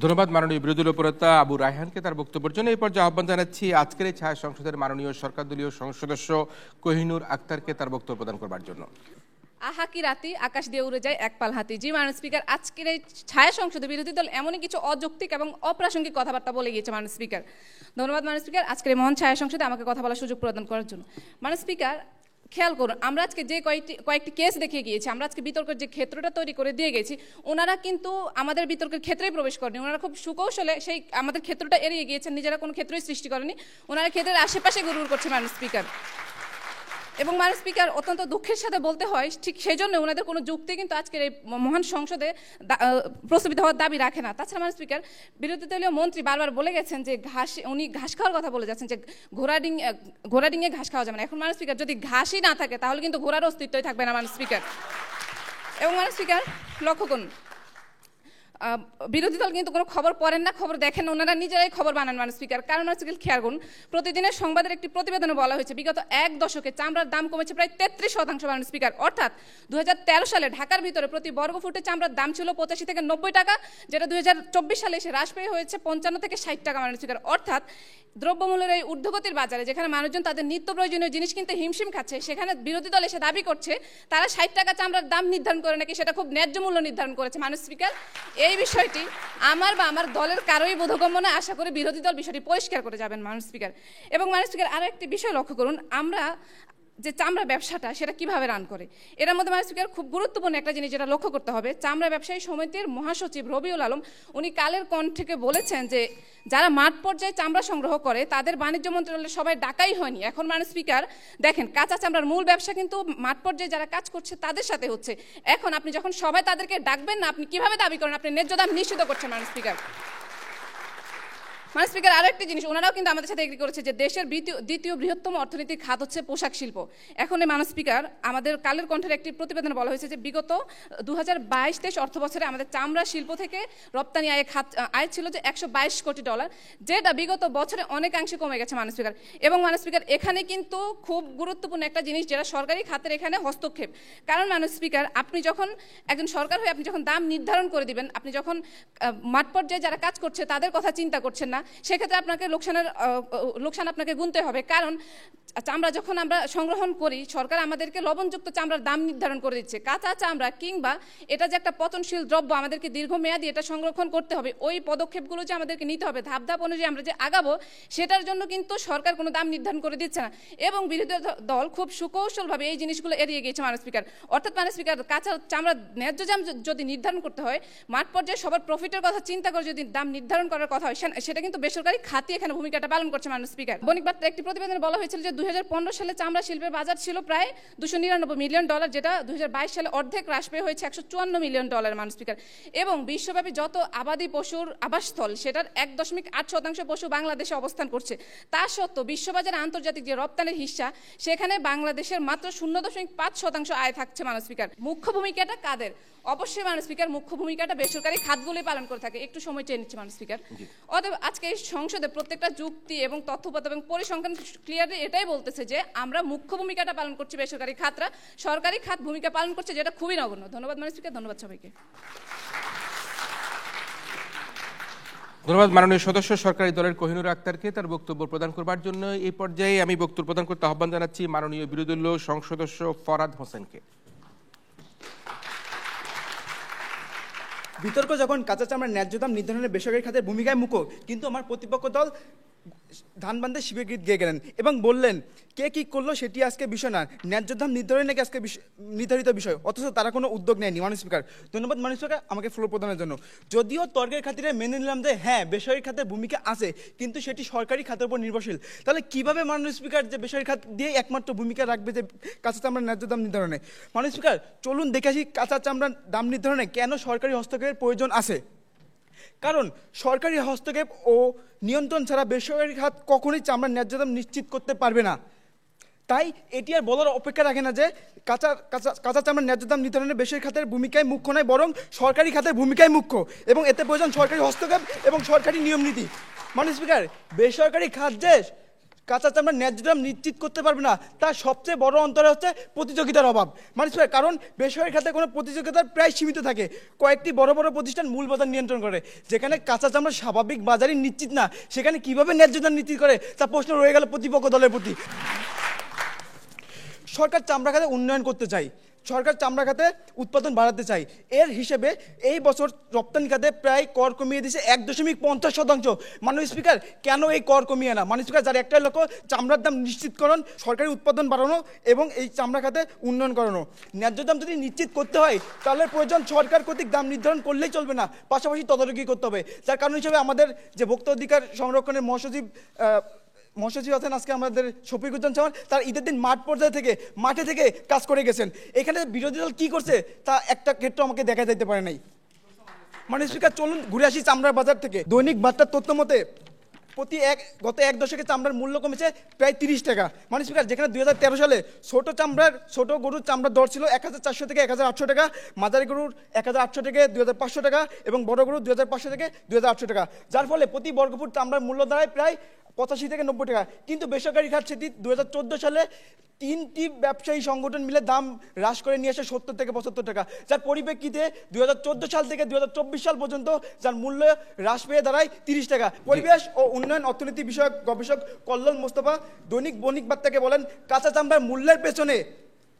ধন্যবাদ মাননীয় বিরোধী উপনেতা আবু রায়হানকে তার বক্তব্যের জন্য। এই পর্যায়ে আহ্বান জানাচ্ছি আজকের এই ছায়া সংসদের মাননীয় সরকার দলীয় সংসদ সদস্য কোহিনুর আক্তারকে তার বক্তব্য প্রদান করবার জন্য। আহা কি রাতি, আকাশ দিয়ে উড়ে যায় এক পাল হাতি। জি মাননীয় স্পিকার, আজকের এই ছায়া সংসদে বিরোধী দল এমনই কিছু অযৌক্তিক এবং অপ্রাসঙ্গিক কথাবার্তা বলে গিয়েছে। মাননীয় স্পিকার, ধন্যবাদ মাননীয় স্পিকার আজকের এই মহান ছায়া সংসদে আমাকে কথা বলার সুযোগ প্রদান করার জন্য। মাননীয় স্পিকার, খেয়াল করুন, আমরা আজকে যে কয়েকটি কেস দেখিয়ে গিয়েছি, আমরা আজকে বিতর্কের যে ক্ষেত্রটা তৈরি করে দিয়ে গেছি, ওনারা কিন্তু আমাদের বিতর্কের ক্ষেত্রেই প্রবেশ করেনি। ওনারা খুব সুকৌশলে সেই আমাদের ক্ষেত্রটা এড়িয়ে গিয়েছেন, নিজেরা কোনো ক্ষেত্রই সৃষ্টি করেনি, ওনারা ক্ষেত্রের আশেপাশে ঘুরঘুর করছে মাননীয় স্পিকার। এবং মাননীয় স্পিকার, অত্যন্ত দুঃখের সাথে বলতে হয় ঠিক সেই জন্য ওনাদের কোনো যুক্তি কিন্তু আজকের এই মহান সংসদে প্রস্তাবিত হওয়ার দাবি রাখে না। তাছাড়া মাননীয় স্পিকার, বিরোধী দলীয় মন্ত্রী বারবার বলে গেছেন যে উনি ঘাস খাওয়ার কথা বলে যাচ্ছেন, যে ঘোড়া ডিঙিয়ে ঘাস খাওয়া যাবে না। এখন মাননীয় স্পিকার, যদি ঘাসই না থাকে তাহলে কিন্তু ঘোড়ার অস্তিত্বই থাকবে না মাননীয় স্পিকার। এবং মাননীয় স্পিকার, লক্ষ্য করুন, বিরোধী দল কিন্তু কোনো খবর পড়েন না, খবর দেখেন না, ওনারা নিজেরাই খবর বানান মাননীয় স্পিকার। কারণ হচ্ছে খেয়াল করুন, প্রতিদিনের সংবাদের একটি প্রতিবেদনে বলা হয়েছে বিগত এক দশকে চামড়ার দাম কমেছে প্রায় 33% মাননীয় স্পিকার। অর্থাৎ 2013 সালে ঢাকার ভিতরে প্রতি বর্গফুটে চামড়ার দাম ছিল 85 থেকে 90 টাকা, যেটা 2024 সালে এসে হ্রাস পেয়ে হয়েছে 55 থেকে 60 টাকা মাননীয় স্পিকার। অর্থাৎ দ্রব্যমূল্যের এই ঊর্ধ্বগতির বাজারে যেখানে মানুষজন তাদের নিত্য প্রয়োজনীয় জিনিস কিনতে হিমশিম খাচ্ছে, সেখানে বিরোধী দল এসে দাবি করছে তারা 60 টাকা চামড়ার দাম নির্ধারণ করে নাকি সেটা খুব ন্যায্য মূল্য নির্ধারণ করেছে মাননীয় স্পিকার। এই বিষয়টি আমার বা আমার দলের কারোই বোধগম্য নয়। আশা করি বিরোধী দল বিষয়টি পরিষ্কার করে যাবেন মাননীয় স্পিকার। এবং মাননীয় স্পিকার, আরও একটি বিষয় লক্ষ্য করুন, আমরা যে চামড়া ব্যবসাটা সেটা কিভাবে রান করে, এর মধ্যে মাননীয় স্পিকার খুব গুরুত্বপূর্ণ একটা জিনিস যেটা লক্ষ্য করতে হবে। চামড়া ব্যবসায়ী সমিতির মহাসচিব রবিউল আলম উনি কালের কণ্ঠে বলেছেন যে যারা মাঠ পর্যায়ে চামড়া সংগ্রহ করে তাদের বাণিজ্য মন্ত্রণালয়ে সবাই ডাকাই হয়নি। এখন মাননীয় স্পিকার দেখেন, কাঁচা চামড়ার মূল ব্যবসা কিন্তু মাঠ পর্যায়ে যারা কাজ করছে তাদের সাথে হচ্ছে। এখন আপনি যখন সবাই তাদেরকে ডাকবেন না, আপনি কিভাবে দাবি করেন আপনি ন্যায্য দাম নিশ্চিত করছেন মাননীয় স্পিকার? মাননীয় স্পিকার, আরো একটি জিনিস ওনারাও কিন্তু আমাদের সাথে এগ্রি করেছে যে দেশের দ্বিতীয় বৃহত্তম অর্থনৈতিক খাত হচ্ছে পোশাক শিল্প। এখন মাননীয় স্পিকার, আমাদের কালের কণ্ঠের একটি প্রতিবেদনে বলা হয়েছে যে বিগত 2022-23 অর্থ বছরে আমাদের চামড়া শিল্প থেকে রপ্তানি আয় ছিল যে $122 কোটি, যেটা বিগত বছরে অনেকাংশে কমে গেছে মাননীয় স্পিকার। এবং মাননীয় স্পিকার, এখানে কিন্তু খুব গুরুত্বপূর্ণ একটা জিনিস যেটা সরকারি খাতের এখানে হস্তক্ষেপ। কারণ মাননীয় স্পিকার, আপনি যখন একজন সরকার হয়ে আপনি যখন দাম নির্ধারণ করে দিবেন, আপনি যখন মাঠ পর্যায়ে যারা কাজ করছে তাদের কথা চিন্তা করছেন না, সেক্ষেত্রে আপনাকে লোকসান আপনাকে গুনতে হবে। কারণ চামড়া যখন আমরা সংগ্রহণ করি, সরকার আমাদেরকে লবণযুক্ত চামড়ার দাম নির্ধারণ করে দিচ্ছে। কাঁচা চামড়া কিংবা এটা যে একটা পতনশীল দ্রব্য, আমাদেরকে দীর্ঘমেয়াদী এটা সংরক্ষণ করতে হবে, ওই পদক্ষেপগুলো যে আমাদেরকে নিতে হবে, ধাপ ধাপ অনুযায়ী আমরা যে আগাবো, সেটার জন্য কিন্তু সরকার কোনো দাম নির্ধারণ করে দিচ্ছে না। এবং বিরোধী দল খুব সুকৌশলভাবে এই জিনিসগুলো এড়িয়ে গিয়েছে মাননীয় স্পিকার। অর্থাৎ মাননীয় স্পিকার, কাঁচা চামড়া ন্যায্য দাম যদি নির্ধারণ করতে হয়, মাঠ পর্যায়ে সবার প্রফিটের কথা চিন্তা করে যদি দাম নির্ধারণ করার কথা হয়, সেটা কিন্তু বেসরকারি খাতি এখানে ভূমিকাটা পালন করছে মাননীয় স্পিকার। বণিক বার্তার একটি প্রতিবেদনে বলা হয়েছিল যে 2015 সালে চামড়া শিল্পের বাজার ছিল প্রায় $299 মিলিয়ন, যেটা 2022 সালে অর্ধেক হ্রাস পেয়ে হয়েছে $154 মিলিয়ন মাননীয় স্পিকার। এবং বিশ্বব্যাপী যত আবাদি পশুর আবাসস্থল, সেটার 1.8% পশু বাংলাদেশে অবস্থান করছে। তা সত্ত্বেও বিশ্ববাজারে আন্তর্জাতিক যে রপ্তানির হিস্সা, সেখানে বাংলাদেশের মাত্র 0.5% আয় থাকছে মাননীয় স্পিকার। মুখ্য ভূমিকাটা কাদের? অবশ্যই মাননীয় স্পিকার, মুখ্য ভূমিকাটা বেসরকারি খাতগুলোই পালন করে থাকে। একটু সময় চেয়ে নিচ্ছে মাননীয় স্পিকার। অতএব আজকে এই সংসদে প্রত্যেকটা যুক্তি এবং তথ্যপত্র এবং পরিসংখ্যান ক্লিয়ারলি এটাই বলতেছে যে আমরা মুখ্য ভূমিকাটা পালন করছি, বেসরকারি খাতরা সরকারি খাত ভূমিকা পালন করছে, যেটা খুবই নগণ্য। ধন্যবাদ মাননীয় স্পিকার, ধন্যবাদ সবাইকে। ধন্যবাদ মাননীয় সদস্য সরকারি দলের কোহিনুর আক্তারকে তার বক্তব্য প্রদান করবার জন্য। এই পর্যায়ে আমি বক্তব্য প্রদান করতে আহ্বান জানাচ্ছি মাননীয় বিরোধী দলীয় সংসদ সদস্য ফরহাদ হোসেনকে। বিতর্ক যখন কাঁচা চামড়ার ন্যায্য দাম নির্ধারণের বেসরকারি খাতের ভূমিকায় মুখো, কিন্তু আমার প্রতিপক্ষ দল ধান বান্ধে শিবের গীত গেয়ে গেলেন এবং বললেন কে কী করলো সেটি আজকে বিষয় না, ন্যায্য দাম নির্ধারণে নাকি আজকে নির্ধারিত বিষয়, অথচ তারা কোনো উদ্যোগ নেয়নি। মাননীয় স্পিকার, ধন্যবাদ মাননীয় স্পিকার আমাকে ফ্লোর প্রদানের জন্য। যদিও তর্কের খাতিরে মেনে নিলাম যে হ্যাঁ, বেসরকারি খাতের ভূমিকা আছে, কিন্তু সেটি সরকারি খাতের উপর নির্ভরশীল। তাহলে কীভাবে মাননীয় স্পিকার যে বেসরকারি খাত দিয়ে একমাত্র ভূমিকা রাখবে যে কাঁচা চামড়ার ন্যায্য দাম নির্ধারণে? মাননীয় স্পিকার, চলুন দেখে আসি কাঁচা চামড়ার দাম নির্ধারণে কেন সরকারি হস্তক্ষেপের প্রয়োজন আছে। কারণ সরকারি হস্তক্ষেপ ও নিয়ন্ত্রণ ছাড়া বেসরকারি খাত কখনোই চামড়ার ন্যায্য দাম নিশ্চিত করতে পারবে না। তাই এটি আর বলার অপেক্ষা রাখে না যে কাঁচা চামড়ার ন্যায্য দাম নির্ধারণে বেসরকারি খাতের ভূমিকায় মুখ্য নয়, বরং সরকারি খাতের ভূমিকায় মুখ্য, এবং এতে প্রয়োজন সরকারি হস্তক্ষেপ এবং সরকারি নিয়ম নীতি। মাননীয় স্পিকার, বেসরকারি খাত যে কাঁচা চামড়ার ন্যায্য দাম নিশ্চিত করতে পারবে না, তার সবচেয়ে বড় অন্তরে হচ্ছে প্রতিযোগিতার অভাব। মাননীয় স্পিকার, কারণ বেসরকারি খাতে কোনো প্রতিযোগিতার প্রায় সীমিত থাকে, কয়েকটি বড় বড় প্রতিষ্ঠান মূল বাজার নিয়ন্ত্রণ করে। যেখানে কাঁচা চামড়ার স্বাভাবিক বাজারই নিশ্চিত না, সেখানে কিভাবে ন্যায্য দাম নিশ্চিত করে তা প্রশ্ন রয়ে গেল প্রতিপক্ষ দলের প্রতি। সরকার চামড়া খাতে উন্নয়ন করতে চাই, সরকার চামড়া খাতে উৎপাদন বাড়াতে চাই। এর হিসেবে এই বছর রপ্তানি খাতে প্রায় কর কমিয়ে দিয়েছে 1.50%। মাননীয় স্পিকার, কেন এই কর কমিয়ে না? মাননীয় স্পিকার, যার একটাই লক্ষ্য চামড়ার দাম নিশ্চিতকরণ, সরকারি উৎপাদন বাড়ানো এবং এই চামড়া খাতে উন্নয়ন করানো। ন্যায্য দাম যদি নিশ্চিত করতে হয় তাহলে প্রয়োজন সরকার কর্তৃক দাম নির্ধারণ করলেই চলবে না, পাশাপাশি তদারকি করতে হবে। যার কারণ হিসেবে আমাদের যে ভোক্তা অধিকার সংরক্ষণের মহাসচিব আছেন আজকে আমাদের শফিকুজ্জামান চাওয়ান, তার ঈদের দিন মাঠে থেকে কাজ করে গেছেন। এখানে বিরোধী দল কী করছে তা একটা ক্ষেত্রে আমাকে দেখা যাইতে পারে নাই। মাননীয় স্পিকার, চলুন ঘুরে আসি চামড়ার বাজার থেকে। দৈনিক বার্তার তথ্য মতে গত এক দশকে চামড়ার মূল্য কমেছে প্রায় 30 টাকা। মানে স্পিকার, যেখানে 2013 সালে ছোট গরুর চামড়ার দর ছিল 1400 থেকে 1800 টাকা, মাঝারি গরুর 1800 থেকে 2500 টাকা এবং বড় গরুর 2500 থেকে 2800 টাকা, যার ফলে প্রতি বর্গফুট চামড়ার মূল্য দাঁড়ায় প্রায় 85 থেকে 90 টাকা। কিন্তু বেসরকারি খাত সেটি 2014 সালে 3টি ব্যবসায়ী সংগঠন মিলে দাম হ্রাস করে নিয়ে আসে 70 থেকে 75 টাকা, যার পরিপ্রেক্ষিতে 2014 সাল থেকে 2024 সাল পর্যন্ত যার মূল্য হ্রাস পেয়ে দাঁড়ায় 30 টাকা। পরিবেশ ও উন্নয়ন অর্থনীতি বিষয়ক গবেষক কল্লোল মোস্তফা দৈনিক বণিক বার্তাকে বলেন, কাঁচা চামড়ার মূল্যের পেছনে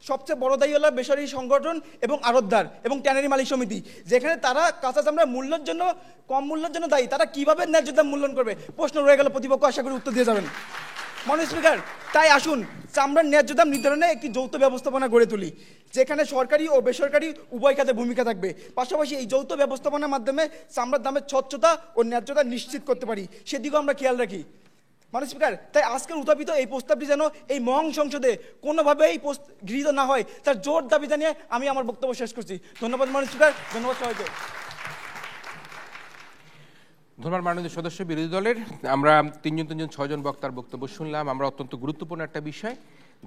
সবচেয়ে বড় দায়ী হলো বেসরকারি সংগঠন এবং আড়তদার এবং ট্যানারি মালিক সমিতি, যেখানে তারা কাঁচা চামড়ার মূল্যের জন্য কম মূল্যের জন্য দায়ী। তারা কিভাবে ন্যায্য দাম মূল্যায়ন করবে? প্রশ্ন রয়ে গেল, প্রতিপক্ষ আশা করি উত্তর দিয়ে যাবেন। মাননীয় স্পিকার, তাই আসুন চামড়ার ন্যায্য দাম নির্ধারণে একটি যৌথ ব্যবস্থাপনা গড়ে তুলি, যেখানে সরকারি ও বেসরকারি উভয় খাতে ভূমিকা থাকবে। পাশাপাশি এই যৌথ ব্যবস্থাপনার মাধ্যমে চামড়ার দামের স্বচ্ছতা ও ন্যায্যতা নিশ্চিত করতে পারি, সেদিকেও আমরা খেয়াল রাখি। মাননীয় স্পিকার, তাই আজকের উত্থাপিত এই প্রস্তাবটি যেন এই মহান সংসদে কোনোভাবেই গৃহীত না হয়, তার জোর দাবি জানিয়ে আমি আমার বক্তব্য শেষ করছি। ধন্যবাদ মাননীয় স্পিকার, ধন্যবাদ সবাইকে। ধন্যবাদ মাননীয় সদস্য বিরোধী দলের। আমরা তিনজন 6জন বক্তার বক্তব্য শুনলাম। আমরা অত্যন্ত গুরুত্বপূর্ণ একটা বিষয়,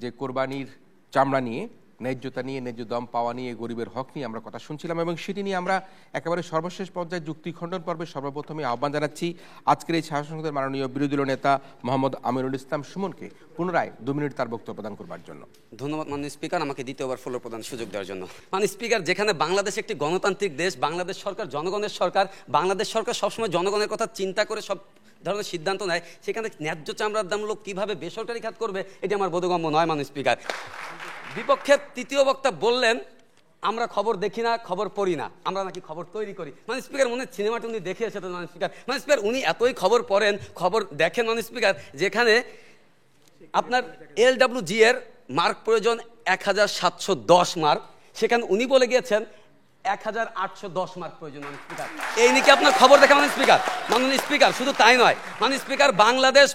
যে কোরবানির চামড়া নিয়ে, ন্যায্যতা নিয়ে, ন্যায্য দাম পাওয়া নিয়ে, গরিবের হক নিয়ে আমরা কথা শুনছিলাম, এবং সেটি নিয়ে আমরা একেবারে সর্বশেষ পর্যায়ে যুক্তি খণ্ডন পর্বে সর্বপ্রথমে আহ্বান জানাচ্ছি আজকের এই ছায়া সংসদের মাননীয় বিরোধী দলীয় নেতা মোহাম্মদ আমিনুল ইসলাম সুমনকে পুনরায় 2 মিনিট তার বক্তব্য প্রদান করবার জন্য। ধন্যবাদ মাননীয় স্পিকার, আমাকে দ্বিতীয়বার ফ্লোর প্রদান সুযোগ দেওয়ার জন্য। মাননীয় স্পিকার, যেখানে বাংলাদেশ একটি গণতান্ত্রিক দেশ, বাংলাদেশ সরকার জনগণের সরকার, বাংলাদেশ সরকার সবসময় জনগণের কথা চিন্তা করে সব ধরনের সিদ্ধান্ত নেয়, সেখানে ন্যায্য চামড়ার দাম লোক কীভাবে বেসরকারি খাত করবে, এটি আমার বোধগম্য নয়। মাননীয় স্পিকার, বিপক্ষের তৃতীয় বক্তা বললেন আমরা খবর দেখি না, খবর পড়ি না, আমরা নাকি খবর তৈরি করি। মানে স্পিকার, মনে সিনেমাটি উনি দেখে এসেছেন। মানে স্পিকার, উনি এতই খবর পড়েন, খবর দেখেন মানে স্পিকার, যেখানে আপনার LWG এর মার্ক প্রয়োজন 1710 মার্ক, সেখানে উনি বলে গিয়েছেন 1810 মার্ক প্রয়োজন। মানে স্পিকার, এই নিয়ে কি আপনার খবর দেখে মানে স্পিকার? মাননীয় স্পিকার, শুধু তাই নয় মানে স্পিকার, বাংলাদেশ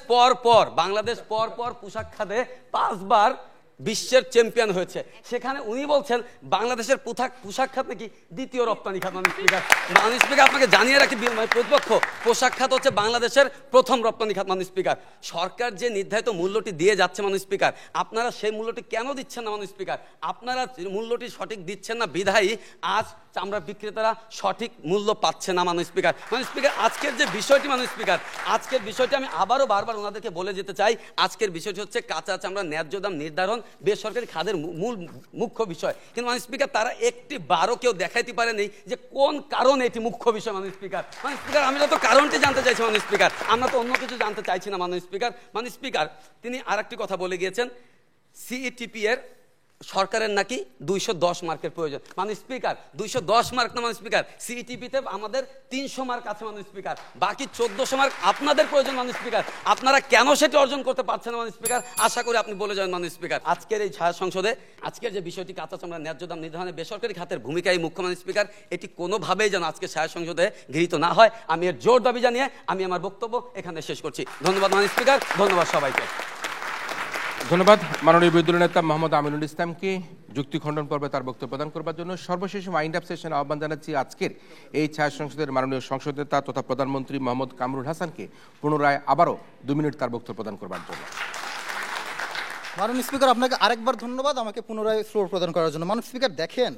পর পর পোশাক খাতে 5 বার বিশ্বের চ্যাম্পিয়ন হয়েছে, সেখানে উনি বলছেন বাংলাদেশের পোশাক খাত নাকি দ্বিতীয় রপ্তানি খাত। মাননীয় স্পিকার, আপনাকে জানিয়ে রাখি, প্রতিপক্ষ পোশাক খাত হচ্ছে বাংলাদেশের প্রথম রপ্তানি খাত। মাননীয় স্পিকার, সরকার যে নির্ধারিত মূল্যটি দিয়ে যাচ্ছে মাননীয় স্পিকার, আপনারা সেই মূল্যটি কেন দিচ্ছেন না? মাননীয় স্পিকার, আপনারা মূল্যটি সঠিক দিচ্ছেন না বিধায়ী আজ চামড়া বিক্রেতারা সঠিক মূল্য পাচ্ছে না। মাননীয় স্পিকার, আজকের যে বিষয়টি মাননীয় স্পিকার, আজকের বিষয়টি আমি আবারও বারবার ওনাদেরকে বলে যেতে চাই, আজকের বিষয়টি হচ্ছে কাঁচা চামড়া ন্যায্য দাম নির্ধারণ বেসরকারি খাতের মুখ্য বিষয়। কিন্তু মাননীয় স্পিকার, তারা একটি বারও কেউ দেখাইতে পারেনি যে কোন কারণে এটি মুখ্য বিষয়। মাননীয় স্পিকার, আমি তো কারণটি জানতে চাইছি মাননীয় স্পিকার, আমরা তো অন্য কিছু জানতে চাইছি না। মাননীয় স্পিকার, তিনি আরেকটি কথা বলে গিয়েছেন, CETP এর সরকারের নাকি 210 মার্কের প্রয়োজন। মাননীয় স্পিকার, 210 মার্ক না মাননীয় স্পিকার, CETP-তে আমাদের 300 মার্ক আছে মাননীয় স্পিকার, বাকি 1400 মার্ক আপনাদের প্রয়োজন। মাননীয় স্পিকার, আপনারা কেন সেটি অর্জন করতে পারছেন না মাননীয় স্পিকার? আশা করি আপনি বলে যাবেন মাননীয় স্পিকার। আজকের এই ছায়া সংসদে আজকের যে বিষয়টি কাঁচা চামড়া ন্যায্য দাম নির্ধারণে বেসরকারি খাতের ভূমিকাই মুখ্য। মাননীয় স্পিকার, এটি কোনোভাবেই যেন আজকে ছায়া সংসদে গৃহীত না হয়, আমি এর জোর দাবি জানিয়ে আমি আমার বক্তব্য এখানে শেষ করছি। ধন্যবাদ মাননীয় স্পিকার, ধন্যবাদ সবাইকে। ধন্যবাদ মাননীয় বিরোধী দলীয় নেতা মোহাম্মদ আমিনুল ইসলামকে যুক্তি খণ্ডন পর্বে তার বক্তব্য প্রদান করবার জন্য। সর্বশেষ মাইন্ড আপ সেশন আহ্বান জানাচ্ছি আজকের এই ছায়া সংসদের মাননীয় সংসদ নেতা তথা প্রধানমন্ত্রী মোহাম্মদ কামরুল হাসানকে পুনরায় আবারও 2 মিনিট তার বক্তব্য প্রদান করবার জন্য। মাননীয় স্পিকার, আপনাকে আরেকবার ধন্যবাদ আমাকে পুনরায় ফ্লোর প্রদান করার জন্য। মাননীয় স্পিকার, দেখেন,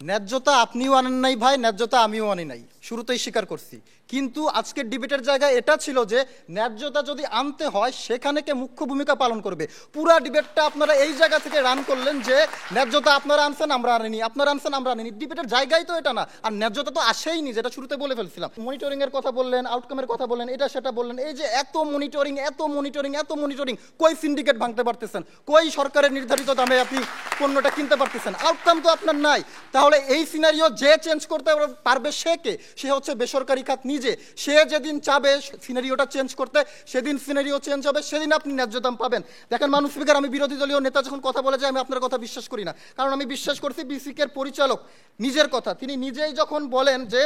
ন্যায্যতা আপনিও আনেন নাই ভাই, ন্যায্যতা আমিও আনি নাই, শুরুতেই স্বীকার করছি। কিন্তু আজকের ডিবেটের জায়গায় এটা ছিল যে ন্যায্যতা যদি আনতে হয় সেখানে কে মুখ্য ভূমিকা পালন করবে। পুরা ডিবেটটা আপনারা এই জায়গা থেকে রান করলেন যে ন্যায্যতা আপনারা আনছেন আমরা আনিনি, আপনারা আনছেন আমরা আনিনি। ডিবেটের জায়গায় তো এটা না, আর ন্যায্যতা তো আসেইনি, যেটা শুরুতে বলে ফেলছিলাম। মনিটরিং এর কথা বললেন, আউটকামের কথা বললেন, এটা সেটা বললেন। এই যে এত মনিটরিং, কই সিন্ডিকেট ভাঙতে পারতেছেন, কই সরকারের নির্ধারিত দামে আপনি পণ্যটা কিনতে পারতেছেন, আউটকাম তো আপনার নাই। তাহলে এই সিনারিও যে চেঞ্জ করতে পারবে সে কে? সে হচ্ছে বেসরকারি খাত নিজে। সে যেদিন চাবে সিনারিওটা চেঞ্জ করতে, সেদিন সিনারিও চেঞ্জ হবে, সেদিন আপনি ন্যায্য দাম পাবেন। দেখেন মাননীয় স্পিকার, আমি বিরোধী দলীয় নেতা যখন কথা বলে যায় আমি আপনার কথা বিশ্বাস করি না, কারণ আমি বিশ্বাস করছি বিসিকের পরিচালক নিজের কথা। তিনি নিজেই যখন বলেন যে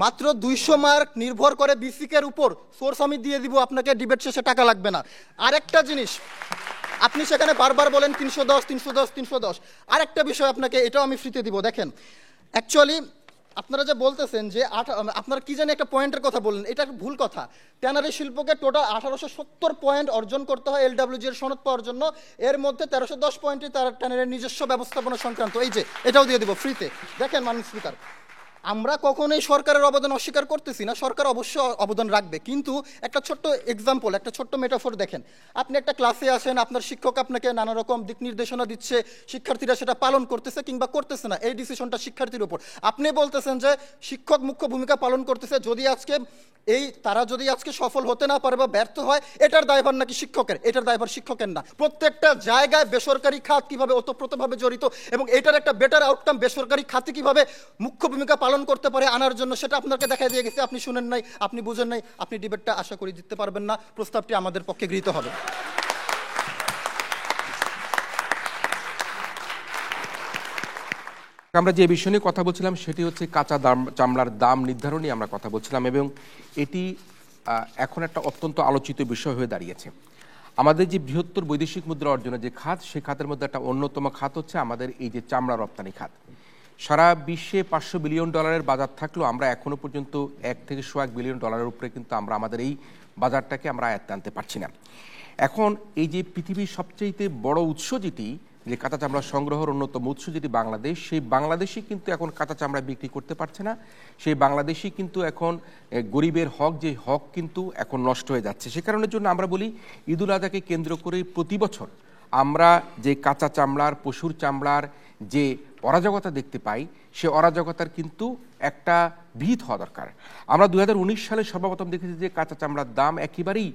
মাত্র 200 মার্ক নির্ভর করে বিসিকের উপর, সোর্স আমি দিয়ে দিব আপনাকে, ডিবেট শেষে টাকা লাগবে না। আরেকটা জিনিস, আপনি সেখানে বারবার বলেন 310। আরেকটা বিষয় আপনাকে এটাও আমি ফ্রিতে দিব। দেখেন, অ্যাকচুয়ালি আপনারা যে বলতেছেন যে আপনারা কি জানি একটা পয়েন্টের কথা বললেন, এটা একটা ভুল কথা। ট্যানারি শিল্পকে টোটাল 1870 পয়েন্ট অর্জন করতে হয় এলডব্লিউজি এর সনদ পাওয়ার জন্য, এর মধ্যে 1310 পয়েন্টই তার ট্যানারির নিজস্ব ব্যবস্থাপনা সংক্রান্ত। এই যে এটাও দিয়ে দিব ফ্রিতে। দেখেন মাননীয় স্পিকার, আমরা কখনোই সরকারের অবদান অস্বীকার করতেছি না, সরকার অবশ্যই অবদান রাখবে, কিন্তু একটা ছোট্ট এক্সাম্পল, একটা ছোট্ট মেটাফোর দেখেন। আপনি একটা ক্লাসে আসেন, আপনার শিক্ষক আপনাকে নানা রকম দিক নির্দেশনা দিচ্ছে, শিক্ষার্থীরা সেটা পালন করতেছে কিংবা করতেছে না, এই ডিসিশনটা শিক্ষার্থীর উপর। আপনি বলতেছেন যে শিক্ষক মুখ্য ভূমিকা পালন করতেছে, তারা যদি আজকে সফল হতে না পারে বা ব্যর্থ হয়, এটার দায়ভার নাকি শিক্ষকের? এটার দায়ভার শিক্ষকের না। প্রত্যেকটা জায়গায় বেসরকারি খাত কিভাবে ওতপ্রোতভাবে জড়িত এবং এটার একটা বেটার আউটকাম বেসরকারি খাতে কিভাবে মুখ্য ভূমিকা পালন করতে পারে আনার জন্য, সেটা আপনাকে দেখা দিয়ে গেছে। আপনি শুনেন নাই, আপনি বুঝেন নাই, আপনি ডিবেটটা আশা করি দিতে পারবেন না। প্রস্তাবটি আমাদের পক্ষে গৃহীত হবে। আমরা যে বিষয় নিয়ে কথা বলছিলাম সেটি হচ্ছে কাঁচা চামড়ার দাম নির্ধারণ নিয়ে আমরা কথা বলছিলাম, এবং এটি এখন একটা অত্যন্ত আলোচিত বিষয় হয়ে দাঁড়িয়েছে। আমাদের যে বৃহত্তর বৈদেশিক মুদ্রা অর্জনের যে খাত, সেই খাতের মধ্যে একটা অন্যতম খাত হচ্ছে আমাদের এই যে চামড়া রপ্তানি খাত। সারা বিশ্বে $500 বিলিয়ন বাজার থাকলেও আমরা এখনো পর্যন্ত $1 থেকে $1 বিলিয়ন উপরে কিন্তু আমরা আমাদের এই বাজারটাকে আমরা আয়ত্তে আনতে পারছি না। এখন এই যে পৃথিবীর সবচেয়ে বড় উৎস যেটি, যে কাঁচা চামড়া সংগ্রহের অন্যতম উৎস যেটি বাংলাদেশ, সেই বাংলাদেশই কিন্তু এখন কাঁচা চামড়া বিক্রি করতে পারছে না। সেই বাংলাদেশই কিন্তু এখন গরিবের হক, যে হক কিন্তু এখন নষ্ট হয়ে যাচ্ছে। সে কারণের জন্য আমরা বলি, ঈদুল আজহাকে কেন্দ্র করে প্রতি বছর আমরা যে কাঁচা চামড়ার, পশুর চামড়ার যে অরাজকতা দেখতে পাই, সে অরাজকতার কিন্তু একটা বিহিত হওয়া দরকার। আমরা 2019 সালে সর্বপ্রথম দেখেছি যে কাঁচা চামড়ার দাম একেবারেই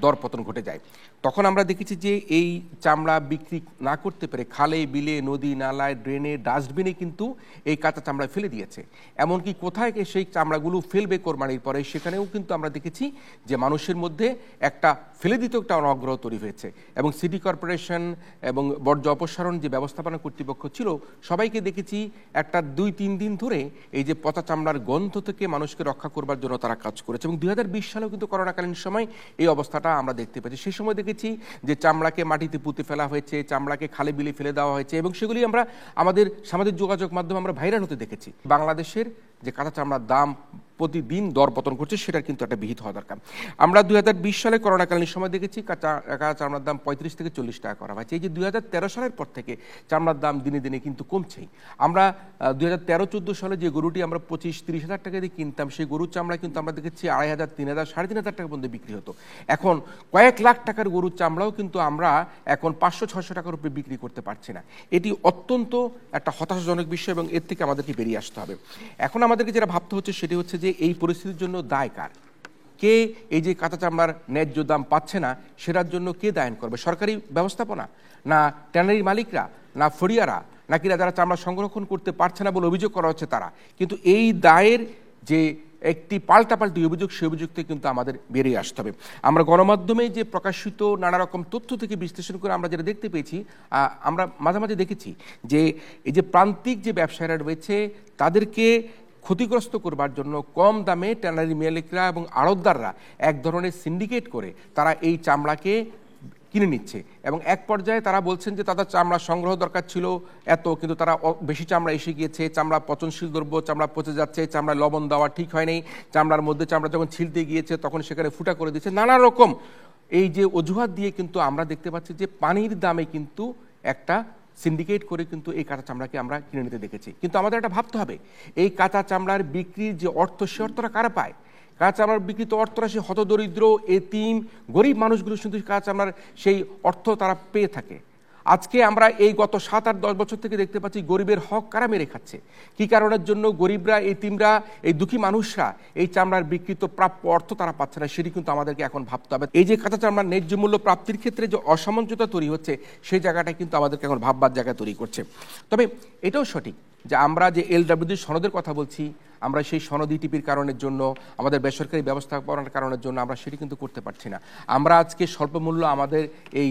দরপতন ঘটে যায়। তখন আমরা দেখেছি যে এই চামড়া বিক্রি না করতে পেরে খালে, বিলে, নদী, নালায়, ড্রেনে, ডাস্টবিনে কিন্তু এই কাঁচা চামড়া ফেলে দিয়েছে। এমনকি কোথায় সেই চামড়াগুলো ফেলবে কোরবানির পরে, সেখানেও কিন্তু আমরা দেখেছি যে মানুষের মধ্যে একটা ফেলে দিতে একটা অনাগ্রহ তৈরি হয়েছে। এবং সিটি কর্পোরেশন এবং বর্জ্য অপসারণ যে ব্যবস্থাপনা কর্তৃপক্ষ ছিল, সবাইকে দেখেছি একটা 2-3 দিন ধরে এই যে পচা চামড়ার গন্ধ থেকে মানুষকে রক্ষা করবার জন্য তারা কাজ করেছে। এবং 2020 সালেও কিন্তু করোনাকালীন সময় এই অবস্থাটা আমরা দেখতে পাচ্ছি। সেই সময় দেখেছি যে চামড়াকে মাটিতে পুঁতে ফেলা হয়েছে, চামড়াকে খালে বিলে ফেলে দেওয়া হয়েছে, এবং সেগুলি আমরা আমাদের সামাজিক যোগাযোগ মাধ্যমে আমরা ভাইরাল হতে দেখেছি। বাংলাদেশের যে কাঁচা চামড়ার দাম প্রতিদিন দরপতন করছে, সেটার কিন্তু একটা বিহিত হওয়া দরকার। আমরা 2020 সালে করোনাকালীন সময় দেখেছি কাঁচা চামড়ার দাম 35 থেকে 40 টাকা করা হয়েছে। এই যে 2013 সালের পর থেকে চামড়ার দাম দিনে দিনে কিন্তু কমছেই। আমরা 2013-14 সালে যে গরুটি আমরা 25-30 হাজার টাকা দিয়ে কিনতাম, সেই গরুর চামড়া কিন্তু আমরা দেখেছি 2,500, 3,000, 3,500 টাকা পর্যন্ত বিক্রি হতো। এখন কয়েক লাখ টাকার গরুর চামড়াও কিন্তু আমরা এখন 500-600 টাকার উপরে বিক্রি করতে পারছি না। এটি অত্যন্ত একটা হতাশাজনক বিষয়, এবং এর থেকে আমাদেরকে বেরিয়ে আসতে হবে। এখন আমাদেরকে যেটা ভাবতে হচ্ছে সেটি হচ্ছে যে এই পরিস্থিতির জন্য দায় কার? কে এই যে কাঁচা চামড়ার ন্যায্য দাম পাচ্ছে না, সেটার জন্য কে দায়ন করবে? সরকারি ব্যবস্থাপনা, না ট্যানারির মালিকরা, না ফড়িয়ারা, নাকি যারা চামড়া সংরক্ষণ করতে পারছে না বলে অভিযোগ করা হচ্ছে তারা? কিন্তু এই দায়ের যে একটি পাল্টাপাল্টি অভিযোগ, সেই অভিযোগ থেকে কিন্তু আমাদের বেরিয়ে আসতে হবে। আমরা গণমাধ্যমে যে প্রকাশিত নানা রকম তথ্য থেকে বিশ্লেষণ করে আমরা যেটা দেখতে পেয়েছি, আমরা মাঝে মাঝে দেখেছি যে এই যে প্রান্তিক যে ব্যবসায়ীরা রয়েছে, তাদেরকে ক্ষতিগ্রস্ত করবার জন্য কম দামে ট্যানারি মালিকরা এবং আড়তদাররা এক ধরনের সিন্ডিকেট করে তারা এই চামড়াকে কিনে নিচ্ছে। এবং এক পর্যায়ে তারা বলছেন যে তাদের চামড়া সংগ্রহ দরকার ছিল এত, কিন্তু তারা বেশি চামড়া এসে গিয়েছে, চামড়া পচনশীল দ্রব্য, চামড়া পচে যাচ্ছে, চামড়ায় লবণ দেওয়া ঠিক হয়নি, চামড়ার মধ্যে চামড়া যখন ছিলতে গিয়েছে তখন সেখানে ফুটা করে দিচ্ছে, নানা রকম এই যে অজুহাত দিয়ে কিন্তু আমরা দেখতে পাচ্ছি যে পানির দামে কিন্তু একটা সিন্ডিকেট করে কিন্তু এই কাঁচা চামড়াকে আমরা কিনে নিতে দেখেছি। কিন্তু আমাদের একটা ভাবতে হবে, এই কাঁচা চামড়ার বিক্রির যে অর্থ, সে অর্থটা কারা পায়? কাঁচা চামড়ার বিক্রিত অর্থরা সে হতদরিদ্র, এতিম, গরিব মানুষগুলো কিন্তু কাঁচা চামড়ার সেই অর্থ তারা পেয়ে থাকে। আজকে আমরা এই গত 7-8-10 বছর থেকে দেখতে পাচ্ছি গরিবের হক কারা মেরে খাচ্ছে। কি কারণের জন্য? গরিবরা, এতিমরা, এই দুঃখী মানুষরা এই চামড়ার বিকৃত প্রাপ্য অর্থ তারা পাচ্ছে না, সেটি কিন্তু আমাদেরকে এখন ভাবতে হবে। এই যে কাঁচা চামড়ার ন্যায্য মূল্য প্রাপ্তির ক্ষেত্রে যে অসামঞ্জস্যতা তৈরি হচ্ছে, সেই জায়গাটা কিন্তু আমাদেরকে এখন ভাববার জায়গা তৈরি করছে। তবে এটাও সঠিক যে আমরা যে এলডব্লিউজি সনদের কথা বলছি, আমরা সেই সনদ ইটিপির কারণের জন্য, আমাদের বেসরকারি ব্যবস্থাপনার কারণের জন্য আমরা সেটি কিন্তু করতে পারছি না। আমরা আজকে স্বল্প মূল্য আমাদের এই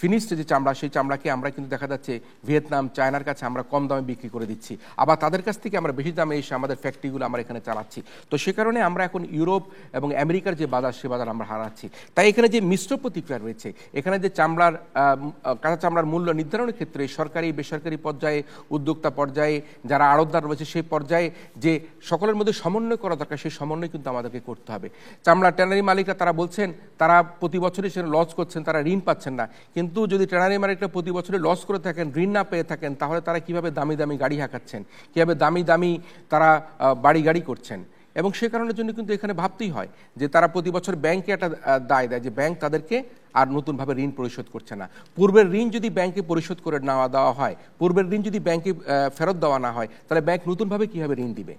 ফিনিশড যে চামড়া, সেই চামড়াকে আমরা কিন্তু দেখা যাচ্ছে ভিয়েতনাম, চায়নার কাছে আমরা কম দামে বিক্রি করে দিচ্ছি, আবার তাদের কাছ থেকে আমরা বেশি দামে এসে আমাদের ফ্যাক্টরিগুলো আমরা এখানে চালাচ্ছি। তো সে কারণে আমরা এখন ইউরোপ এবং আমেরিকার যে বাজার, সে বাজার আমরা হারাচ্ছি। তাই এখানে যে মিশ্র প্রতিক্রিয়া রয়েছে, এখানে যে চামড়ার কাঁচা চামড়ার মূল্য নির্ধারণের ক্ষেত্রে সরকারি, বেসরকারি পর্যায়ে, উদ্যোক্তা পর্যায়ে, যারা আড়তদার রয়েছে সেই পর্যায়ে পর্যায়ে যে সকলের মধ্যে সমন্বয় করা দরকার, সেই সমন্বয় কিন্তু আমাদেরকে করতে হবে। চামড়া ট্যানারি মালিকরা তারা বলছেন তারা প্রতি বছরই সেটা লস করছেন, তারা ঋণ পাচ্ছেন না, কিন্তু যদি ট্যানারি মালিকরা প্রতি বছরে লস করে থাকেন, ঋণ না পেয়ে থাকেন, তাহলে তারা কিভাবে দামি দামি গাড়ি হাঁকাচ্ছেন, কিভাবে দামি দামি তারা বাড়ি গাড়ি করছেন। এবং সে কারণের জন্য কিন্তু এখানে ভাবতেই হয় যে তারা প্রতি বছর ব্যাংকে একটা দায় দেয় যে ব্যাংক তাদেরকে আর নতুনভাবে ঋণ পরিশোধ করছে না। পূর্বের ঋণ যদি ব্যাংকে পরিশোধ করে নেওয়া দেওয়া হয়, পূর্বের ঋণ যদি ব্যাংকে ফেরত দেওয়া না হয়, তাহলে ব্যাংক নতুনভাবে কীভাবে ঋণ দিবে?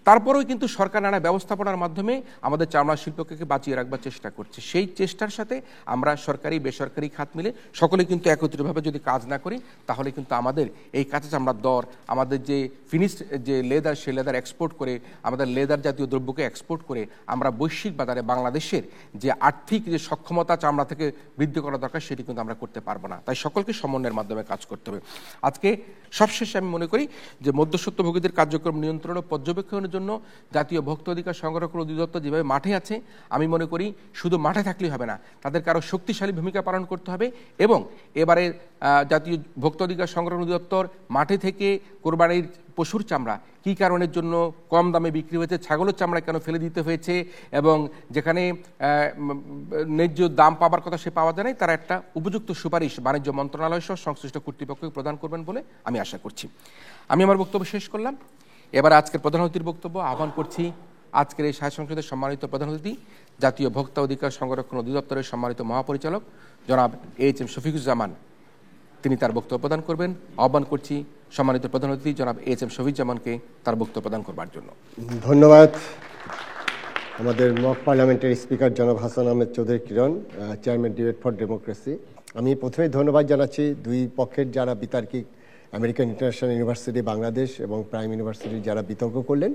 তারপরেও কিন্তু সরকার নানা ব্যবস্থাপনার মাধ্যমে আমাদের চামড়া শিল্পকে বাঁচিয়ে রাখবার চেষ্টা করছে। সেই চেষ্টার সাথে আমরা সরকারি বেসরকারি খাত মিলে সকলে কিন্তু একত্রিতভাবে যদি কাজ না করি, তাহলে কিন্তু আমাদের এই কাঁচা চামড়ার দর, আমাদের যে ফিনিশড যে লেদার, সে লেদার এক্সপোর্ট করে, আমাদের লেদার জাতীয় দ্রব্যকে এক্সপোর্ট করে আমরা বৈশ্বিক বাজারে বাংলাদেশের যে আর্থিক যে সক্ষমতা চামড়া থেকে বৃদ্ধি করা দরকার, সেটি কিন্তু আমরা করতে পারবো না। তাই সকলকে সমন্বয়ের মাধ্যমে কাজ করতে হবে। আজকে সবশেষে আমি মনে করি যে মধ্যস্বত্বভোগীদের কার্যক্রম নিয়ন্ত্রণ ও পর্যবেক্ষণের জন্য জাতীয় ভোক্তা অধিকার সংরক্ষণ অধিদপ্তর যেভাবে মাঠে আছে, আমি মনে করি শুধু মাঠে থাকলেই হবে না, তাদেরকে আরও শক্তিশালী ভূমিকা পালন করতে হবে। এবং এবারে জাতীয় ভোক্তা অধিকার সংরক্ষণ অধিদপ্তর মাঠে থেকে কোরবানির পশুর চামড়া কী কারণের জন্য কম দামে বিক্রি হয়েছে, ছাগলের চামড়া কেন ফেলে দিতে হয়েছে, এবং যেখানে ন্যায্য দাম পাবার কথা সে পাওয়া যায় নাই, তারা একটা উপযুক্ত সুপারিশ বাণিজ্য মন্ত্রণালয় সহ সংশ্লিষ্ট কর্তৃপক্ষকে প্রদান করবেন বলে আমি আশা করছি। আমি আমার বক্তব্য শেষ করলাম। এবার আজকের প্রধান অতিথির বক্তব্য আহ্বান করছি। আজকের এই সাহিত্য সংসদের সম্মানিত প্রধান অতিথি, জাতীয় ভোক্তা অধিকার সংরক্ষণ অধিদপ্তরের সম্মানিত মহাপরিচালক জনাব এইচ.এম. শফিকুজ্জামান, তিনি তার বক্তব্য প্রদান করবেন। আহ্বান করছি সম্মানিত প্রধান অতিথি জনাব এইচ.এম. শফিকুজ্জামানকে তার বক্তব্য প্রদান করবার জন্য। ধন্যবাদ আমাদের মক পার্লামেন্টের স্পিকার জনাব হাসান আহমেদ চৌধুরী কিরণ, চেয়ারম্যান ডিবেট ফর ডেমোক্রেসি। আমি প্রথমেই ধন্যবাদ জানাচ্ছি দুই পক্ষের যারা বিতার্কিক, আমেরিকান ইন্টারন্যাশনাল ইউনিভার্সিটি বাংলাদেশ এবং প্রাইম ইউনিভার্সিটি যারা বিতর্ক করলেন।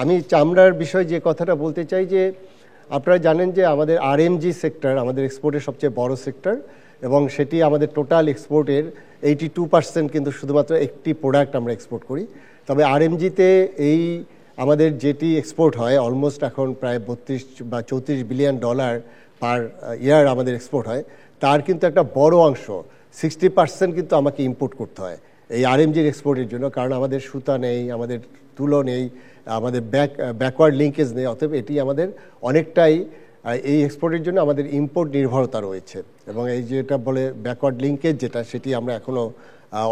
আমি চামড়ার বিষয়ে যে কথাটা বলতে চাই যে আপনারা জানেন যে আমাদের আরএমজি সেক্টর আমাদের এক্সপোর্টের সবচেয়ে বড় সেক্টর, এবং সেটি আমাদের টোটাল এক্সপোর্টের 82% কিন্তু শুধুমাত্র একটি প্রোডাক্ট আমরা এক্সপোর্ট করি। তবে আরএমজিতে এই আমাদের যেটি এক্সপোর্ট হয় অলমোস্ট এখন প্রায় 32 বা 34 বিলিয়ন ডলার পার ইয়ার আমাদের এক্সপোর্ট হয়, তার কিন্তু একটা বড় অংশ 60% কিন্তু আমাকে ইম্পোর্ট করতে হয় এই আরএমজির এক্সপোর্টের জন্য, কারণ আমাদের সুতা নেই, আমাদের তুলো নেই, আমাদের ব্যাকওয়ার্ড লিঙ্কেজ নেই। অতএব এটি আমাদের অনেকটাই এই এক্সপোর্টের জন্য আমাদের ইম্পোর্ট নির্ভরতা রয়েছে, এবং এই যেটা বলে ব্যাকওয়ার্ড লিঙ্কেজ যেটা, সেটি আমরা এখনও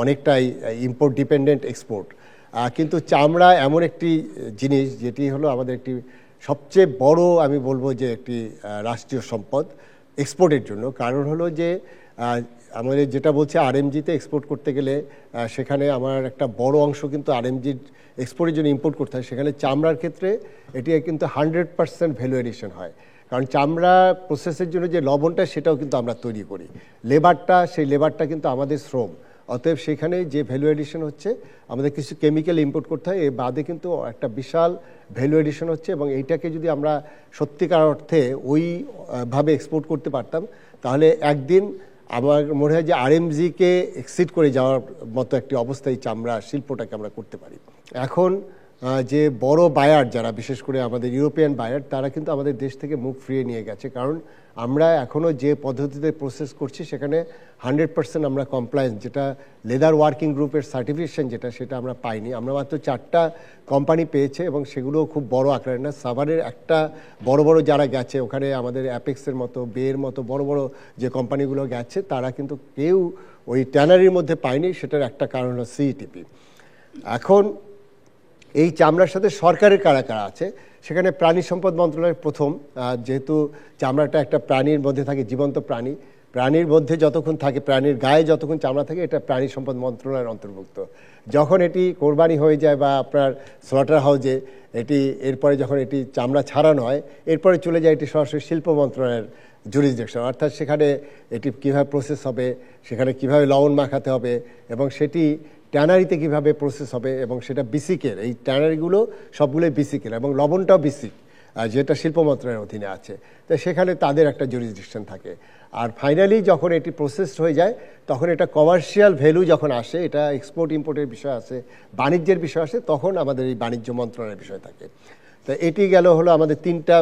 অনেকটাই ইম্পোর্ট ডিপেন্ডেন্ট এক্সপোর্ট। কিন্তু চামড়া এমন একটি জিনিস যেটি হলো আমাদের একটি সবচেয়ে বড়, আমি বলবো যে একটি রাষ্ট্রীয় সম্পদ এক্সপোর্টের জন্য। কারণ হলো যে আমাদের যেটা বলছে আরএমজিতে এক্সপোর্ট করতে গেলে সেখানে আমার একটা বড় অংশ কিন্তু আরএমজির এক্সপোর্টের জন্য ইম্পোর্ট করতে হয়। সেখানে চামড়ার ক্ষেত্রে এটি কিন্তু 100% ভ্যালু এডিশন হয়, কারণ চামড়া প্রসেসের জন্য যে লবণটা সেটাও কিন্তু আমরা তৈরি করি, লেবারটা, সেই লেবারটা কিন্তু আমাদের শ্রম। অতএব সেখানে যে ভ্যালু এডিশন হচ্ছে, আমাদের কিছু কেমিক্যাল ইম্পোর্ট করতে হয়, এর বাদে কিন্তু একটা বিশাল ভ্যালু এডিশন হচ্ছে। এবং এইটাকে যদি আমরা সত্যিকার অর্থে ওইভাবে এক্সপোর্ট করতে পারতাম, তাহলে একদিন আমার মনে হয় যে আরএমজিকে এক্সিড করে যাওয়ার মতো একটি অবস্থায় চামড়া শিল্পটাকে আমরা করতে পারি। এখন যে বড় বায়ার যারা, বিশেষ করে আমাদের ইউরোপিয়ান বায়ার, তারা কিন্তু আমাদের দেশ থেকে মুখ ফিরিয়ে নিয়ে গেছে, কারণ আমরা এখনও যে পদ্ধতিতে প্রসেস করছি সেখানে 100% আমরা কমপ্লায়েন্স, যেটা লেদার ওয়ার্কিং গ্রুপের সার্টিফিকেশন যেটা, সেটা আমরা পাইনি। আমরা মাত্র 4টা কোম্পানি পেয়েছে, এবং সেগুলো খুব বড় আকারের না। সাভারের একটা বড় বড় যারা গেছে, ওখানে আমাদের অ্যাপেক্সের মতো, বের মতো বড় বড় যে কোম্পানিগুলো গেছে, তারা কিন্তু কেউ ওই ট্যানারির মধ্যে পায়নি। সেটার একটা কারণ হলো সিইটিপি। এখন এই চামড়ার সাথে সরকারের কারা কারা আছে, সেখানে প্রাণী সম্পদ মন্ত্রণালয়ের প্রথম, যেহেতু চামড়াটা একটা প্রাণীর মধ্যে থাকে, জীবন্ত প্রাণী, প্রাণীর মধ্যে যতক্ষণ থাকে, প্রাণীর গায়ে যতক্ষণ চামড়া থাকে, এটা প্রাণী সম্পদ মন্ত্রণালয়ের অন্তর্ভুক্ত। যখন এটি কোরবানি হয়ে যায় বা আপনার স্লটার হাউজে এটি, এরপরে যখন এটি চামড়া ছাড়ানো হয়, এরপরে চলে যায় এটি সরাসরি শিল্প মন্ত্রণালয়ের জুরিসডিকশন, অর্থাৎ সেখানে এটি কীভাবে প্রসেস হবে, সেখানে কীভাবে লবণ মাখাতে হবে, এবং সেটি ট্যানারিতে কীভাবে প্রসেস হবে, এবং সেটা বিসিকের, এই ট্যানারিগুলো সবগুলোই বিসিকের, এবং লবণটাও বিসিক, যেটা শিল্প মন্ত্রণালয়ের অধীনে আছে। তো সেখানে তাদের একটা জুরিসডিকশন থাকে। আর ফাইনালি যখন এটি প্রসেসড হয়ে যায়, তখন এটা কমার্শিয়াল ভ্যালু যখন আসে, এটা এক্সপোর্ট ইম্পোর্টের বিষয় আসে, বাণিজ্যের বিষয় আসে, তখন আমাদের এই বাণিজ্য মন্ত্রণালয়ের বিষয় থাকে। তো এটি গেল হলো আমাদের 3টা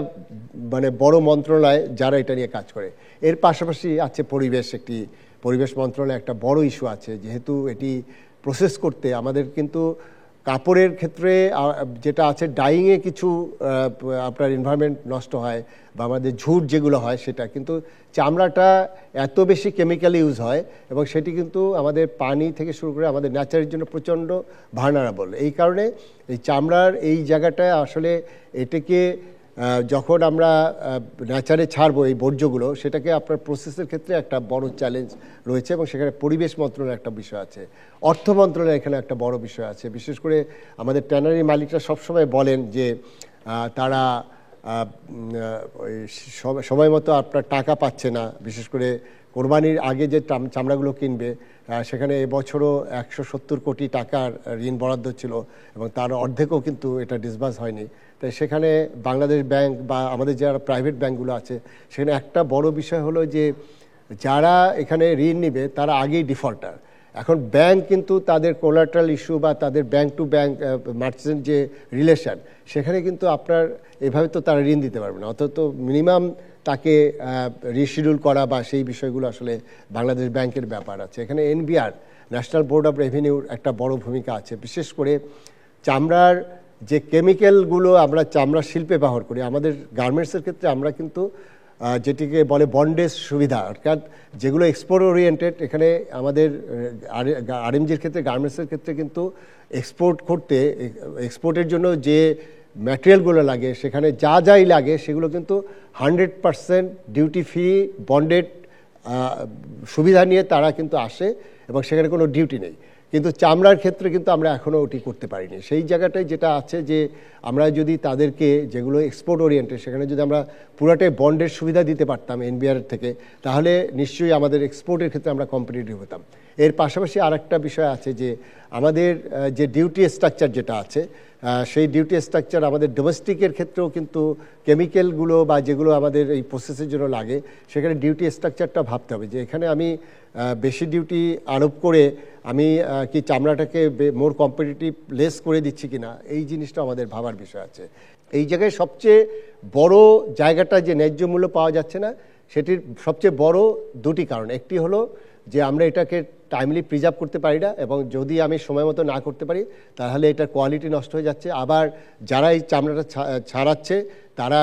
মানে বড় মন্ত্রণালয় যারা এটা নিয়ে কাজ করে। এর পাশাপাশি আছে পরিবেশ, একটি পরিবেশ মন্ত্রণালয়ে একটা বড় ইস্যু আছে, যেহেতু এটি প্রসেস করতে আমাদের কিন্তু কাপড়ের ক্ষেত্রে যেটা আছে ডাইংয়ে কিছু আপনার এনভায়রনমেন্ট নষ্ট হয় বা আমাদের ঝুট যেগুলো হয় সেটা, কিন্তু চামড়াটা এত বেশি কেমিক্যাল ইউজ হয় এবং সেটি কিন্তু আমাদের পানি থেকে শুরু করে আমাদের ন্যাচারের জন্য প্রচণ্ড ভার্নারেবল। এই কারণে এই চামড়ার এই জায়গাটায় আসলে এটাকে যখন আমরা ন্যাচারে ছাড়বো এই বর্জ্যগুলো, সেটাকে আপনার প্রসেসের ক্ষেত্রে একটা বড় চ্যালেঞ্জ রয়েছে এবং সেখানে পরিবেশ মন্ত্রণালয়ের একটা বিষয় আছে, অর্থ মন্ত্রণালয়ের এখানে একটা বড় বিষয় আছে। বিশেষ করে আমাদের ট্যানারি মালিকরা সবসময় বলেন যে তারা সময় মতো আপনার টাকা পাচ্ছে না। বিশেষ করে কোরবানির আগে যে চামড়াগুলো কিনবে সেখানে এবছরও 170 কোটি টাকার ঋণ বরাদ্দ ছিল এবং তার অর্ধেকও কিন্তু এটা ডিসবার্স হয়নি। তাই সেখানে বাংলাদেশ ব্যাংক বা আমাদের যারা প্রাইভেট ব্যাংকগুলো আছে সেখানে একটা বড় বিষয় হলো যে যারা এখানে ঋণ নেবে তারা আগেই ডিফল্টার। এখন ব্যাংক কিন্তু তাদের কোলাটারাল ইস্যু বা তাদের ব্যাংক টু ব্যাংক মার্চেন্ট যে রিলেশন, সেখানে কিন্তু আপনার এভাবে তো তারা ঋণ দিতে পারবে না। অন্তত মিনিমাম তাকে রিশিডিউল করা বা সেই বিষয়গুলো আসলে বাংলাদেশ ব্যাংকের ব্যাপার আছে। এখানে এনবিআর, ন্যাশনাল বোর্ড অফ রেভিনিউর একটা বড় ভূমিকা আছে। বিশেষ করে চামড়ার যে কেমিক্যালগুলো আমরা চামড়া শিল্পে ব্যবহার করি, আমাদের গার্মেন্টসের ক্ষেত্রে আমরা কিন্তু যেটিকে বলে বন্ডেজ সুবিধা, অর্থাৎ যেগুলো এক্সপোর্ট ওরিয়েন্টেড, এখানে আমাদের আরএমজির ক্ষেত্রে গার্মেন্টসের ক্ষেত্রে কিন্তু এক্সপোর্ট করতে এক্সপোর্টের জন্য যে ম্যাটেরিয়ালগুলো লাগে সেখানে যাই লাগে সেগুলো কিন্তু 100% ডিউটি ফ্রি বন্ডেড সুবিধা নিয়ে তারা কিন্তু আসে এবং সেখানে কোনো ডিউটি নেই। কিন্তু চামড়ার ক্ষেত্রে কিন্তু আমরা এখনও ওটি করতে পারিনি। সেই জায়গাটায় যেটা আছে যে আমরা যদি তাদেরকে যেগুলো এক্সপোর্ট ওরিয়েন্টেড সেখানে যদি আমরা পুরাটাই বন্ডের সুবিধা দিতে পারতাম এনবিআর থেকে, তাহলে নিশ্চয়ই আমাদের এক্সপোর্টের ক্ষেত্রে আমরা কম্পিটিটিভ হতাম। এর পাশাপাশি আরেকটা বিষয় আছে যে আমাদের যে ডিউটি স্ট্রাকচার যেটা আছে, সেই ডিউটি স্ট্রাকচার আমাদের ডোমেস্টিকের ক্ষেত্রেও কিন্তু কেমিক্যালগুলো বা যেগুলো আমাদের এই প্রসেসের জন্য লাগে সেখানে ডিউটি স্ট্রাকচারটা ভাবতে হবে যে এখানে আমি বেশি ডিউটি আরোপ করে আমি কি চামড়াটাকে মোর কম্পিটিটিভ লেস করে দিচ্ছি কিনা, এই জিনিসটা আমাদের ভাবার বিষয় আছে। এই জায়গায় সবচেয়ে বড় জায়গাটা যে ন্যায্য মূল্য পাওয়া যাচ্ছে না, সেটির সবচেয়ে বড় দুটি কারণ। একটি হলো যে আমরা এটাকে টাইমলি প্রিজার্ভ করতে পারি না এবং যদি আমি সময় মতো না করতে পারি তাহলে এটার কোয়ালিটি নষ্ট হয়ে যাচ্ছে। আবার যারা এই চামড়াটা ছাড়াচ্ছে তারা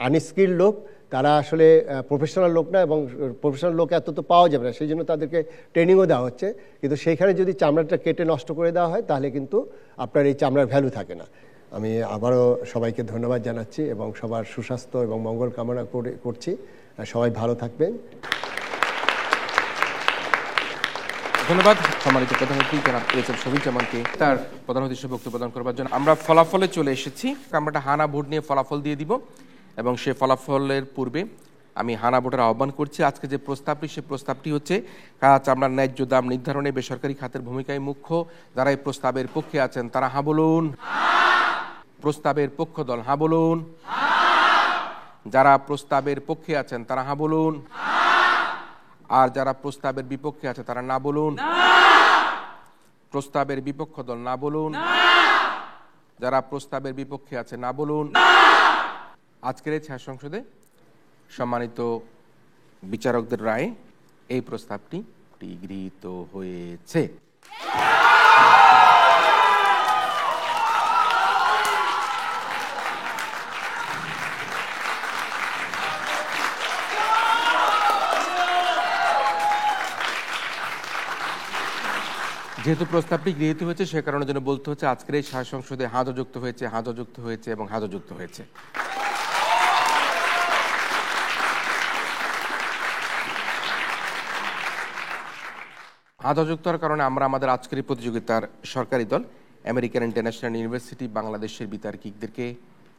আনস্কিল্ড লোক, তারা আসলে প্রফেশনাল লোক না এবং প্রফেশনাল লোক এত তো পাওয়া যাবে না, সেই জন্য তাদেরকে ট্রেনিংও দেওয়া হচ্ছে। কিন্তু সেইখানে যদি চামড়াটা কেটে নষ্ট করে দেওয়া হয় তাহলে কিন্তু আপনার এই চামড়ার ভ্যালু থাকে না। আমি আবারও সবাইকে ধন্যবাদ জানাচ্ছি এবং সবার সুস্বাস্থ্য এবং মঙ্গল কামনা করছি। সবাই ভালো থাকবেন। ধন্যবাদ সম্মানিত প্রধান অতিথি জনাব এস.এম. শফিকুজ্জামানকে তার প্রধান অতিথি হিসেবে বক্তব্য প্রদান করবার জন্য। আমরা ফলাফলে চলে এসেছি। আমরা একটা হানা ভোট নিয়ে ফলাফল দিয়ে দিব এবং সে ফলাফলের পূর্বে আমি হানা ভোটের আহ্বান করছি। আজকে যে প্রস্তাবটি, সে প্রস্তাবটি হচ্ছে কাঁচা চামড়ার ন্যায্য দাম নির্ধারণে বেসরকারি খাতের ভূমিকায় মুখ্য। যারা এই প্রস্তাবের পক্ষে আছেন তারা হা বলুন। প্রস্তাবের পক্ষ দল হা বলুন। যারা প্রস্তাবের পক্ষে আছেন তারা হা বলুন। আর যারা প্রস্তাবের বিপক্ষে আছে তারা না বলুন। প্রস্তাবের বিপক্ষ দল না বলুন। যারা প্রস্তাবের বিপক্ষে আছে না বলুন। আজকের এই ছায়া সংসদে সম্মানিত বিচারকদের রায়ে এই প্রস্তাবটি গৃহীত হয়েছে। যেহেতু প্রস্তাবটি গৃহীত হয়েছে সে কারণে যেন বলতে হচ্ছে আজকের এই ছায়া সংসদে হাজা যুক্ত হয়েছে, হাজা যুক্ত হয়েছে এবং হাজা যুক্ত হয়েছে। হাজা যুক্ত হওয়ার কারণে আমরা আমাদের আজকের এই প্রতিযোগিতার সরকারি দল আমেরিকান ইন্টারন্যাশনাল ইউনিভার্সিটি বাংলাদেশের বিতার্কিকদেরকে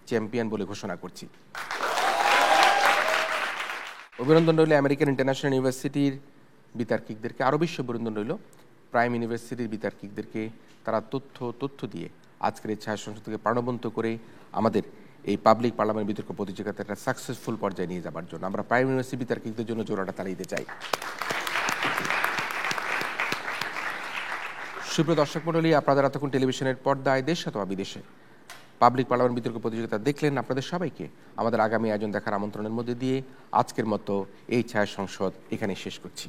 চ্যাম্পিয়ন বলে ঘোষণা করছি। অভিনন্দন রইল আমেরিকান ইন্টারন্যাশনাল ইউনিভার্সিটির বিতার্কিকদেরকে। আরও বেশি অভিনন্দন রইল প্রাইম ইউনিভার্সিটির বিতার্কিকদেরকে। তারা তথ্য দিয়ে আজকের এই ছায়া সংসদকে প্রাণবন্ত করে আমাদের এই পাবলিক পার্লামেন্ট বিতর্ক প্রতিযোগিতা একটা সাকসেসফুল পর্যায়ে নিয়ে যাবার জন্য আমরা প্রাইম ইউনিভার্সিটি বিতার্কিকদের জন্য জোড়াটা তাড়িয়ে দিতে চাই। সুপ্রিয় দর্শক মণ্ডলী, আপনারা এতক্ষণ টেলিভিশনের পর্দায় দেশ অথবা বিদেশে পাবলিক পার্লামেন্ট বিতর্ক প্রতিযোগিতা দেখলেন। আপনাদের সবাইকে আমাদের আগামী আয়োজন দেখার আমন্ত্রণের মধ্যে দিয়ে আজকের মতো এই ছায়া সংসদ এখানে শেষ করছি।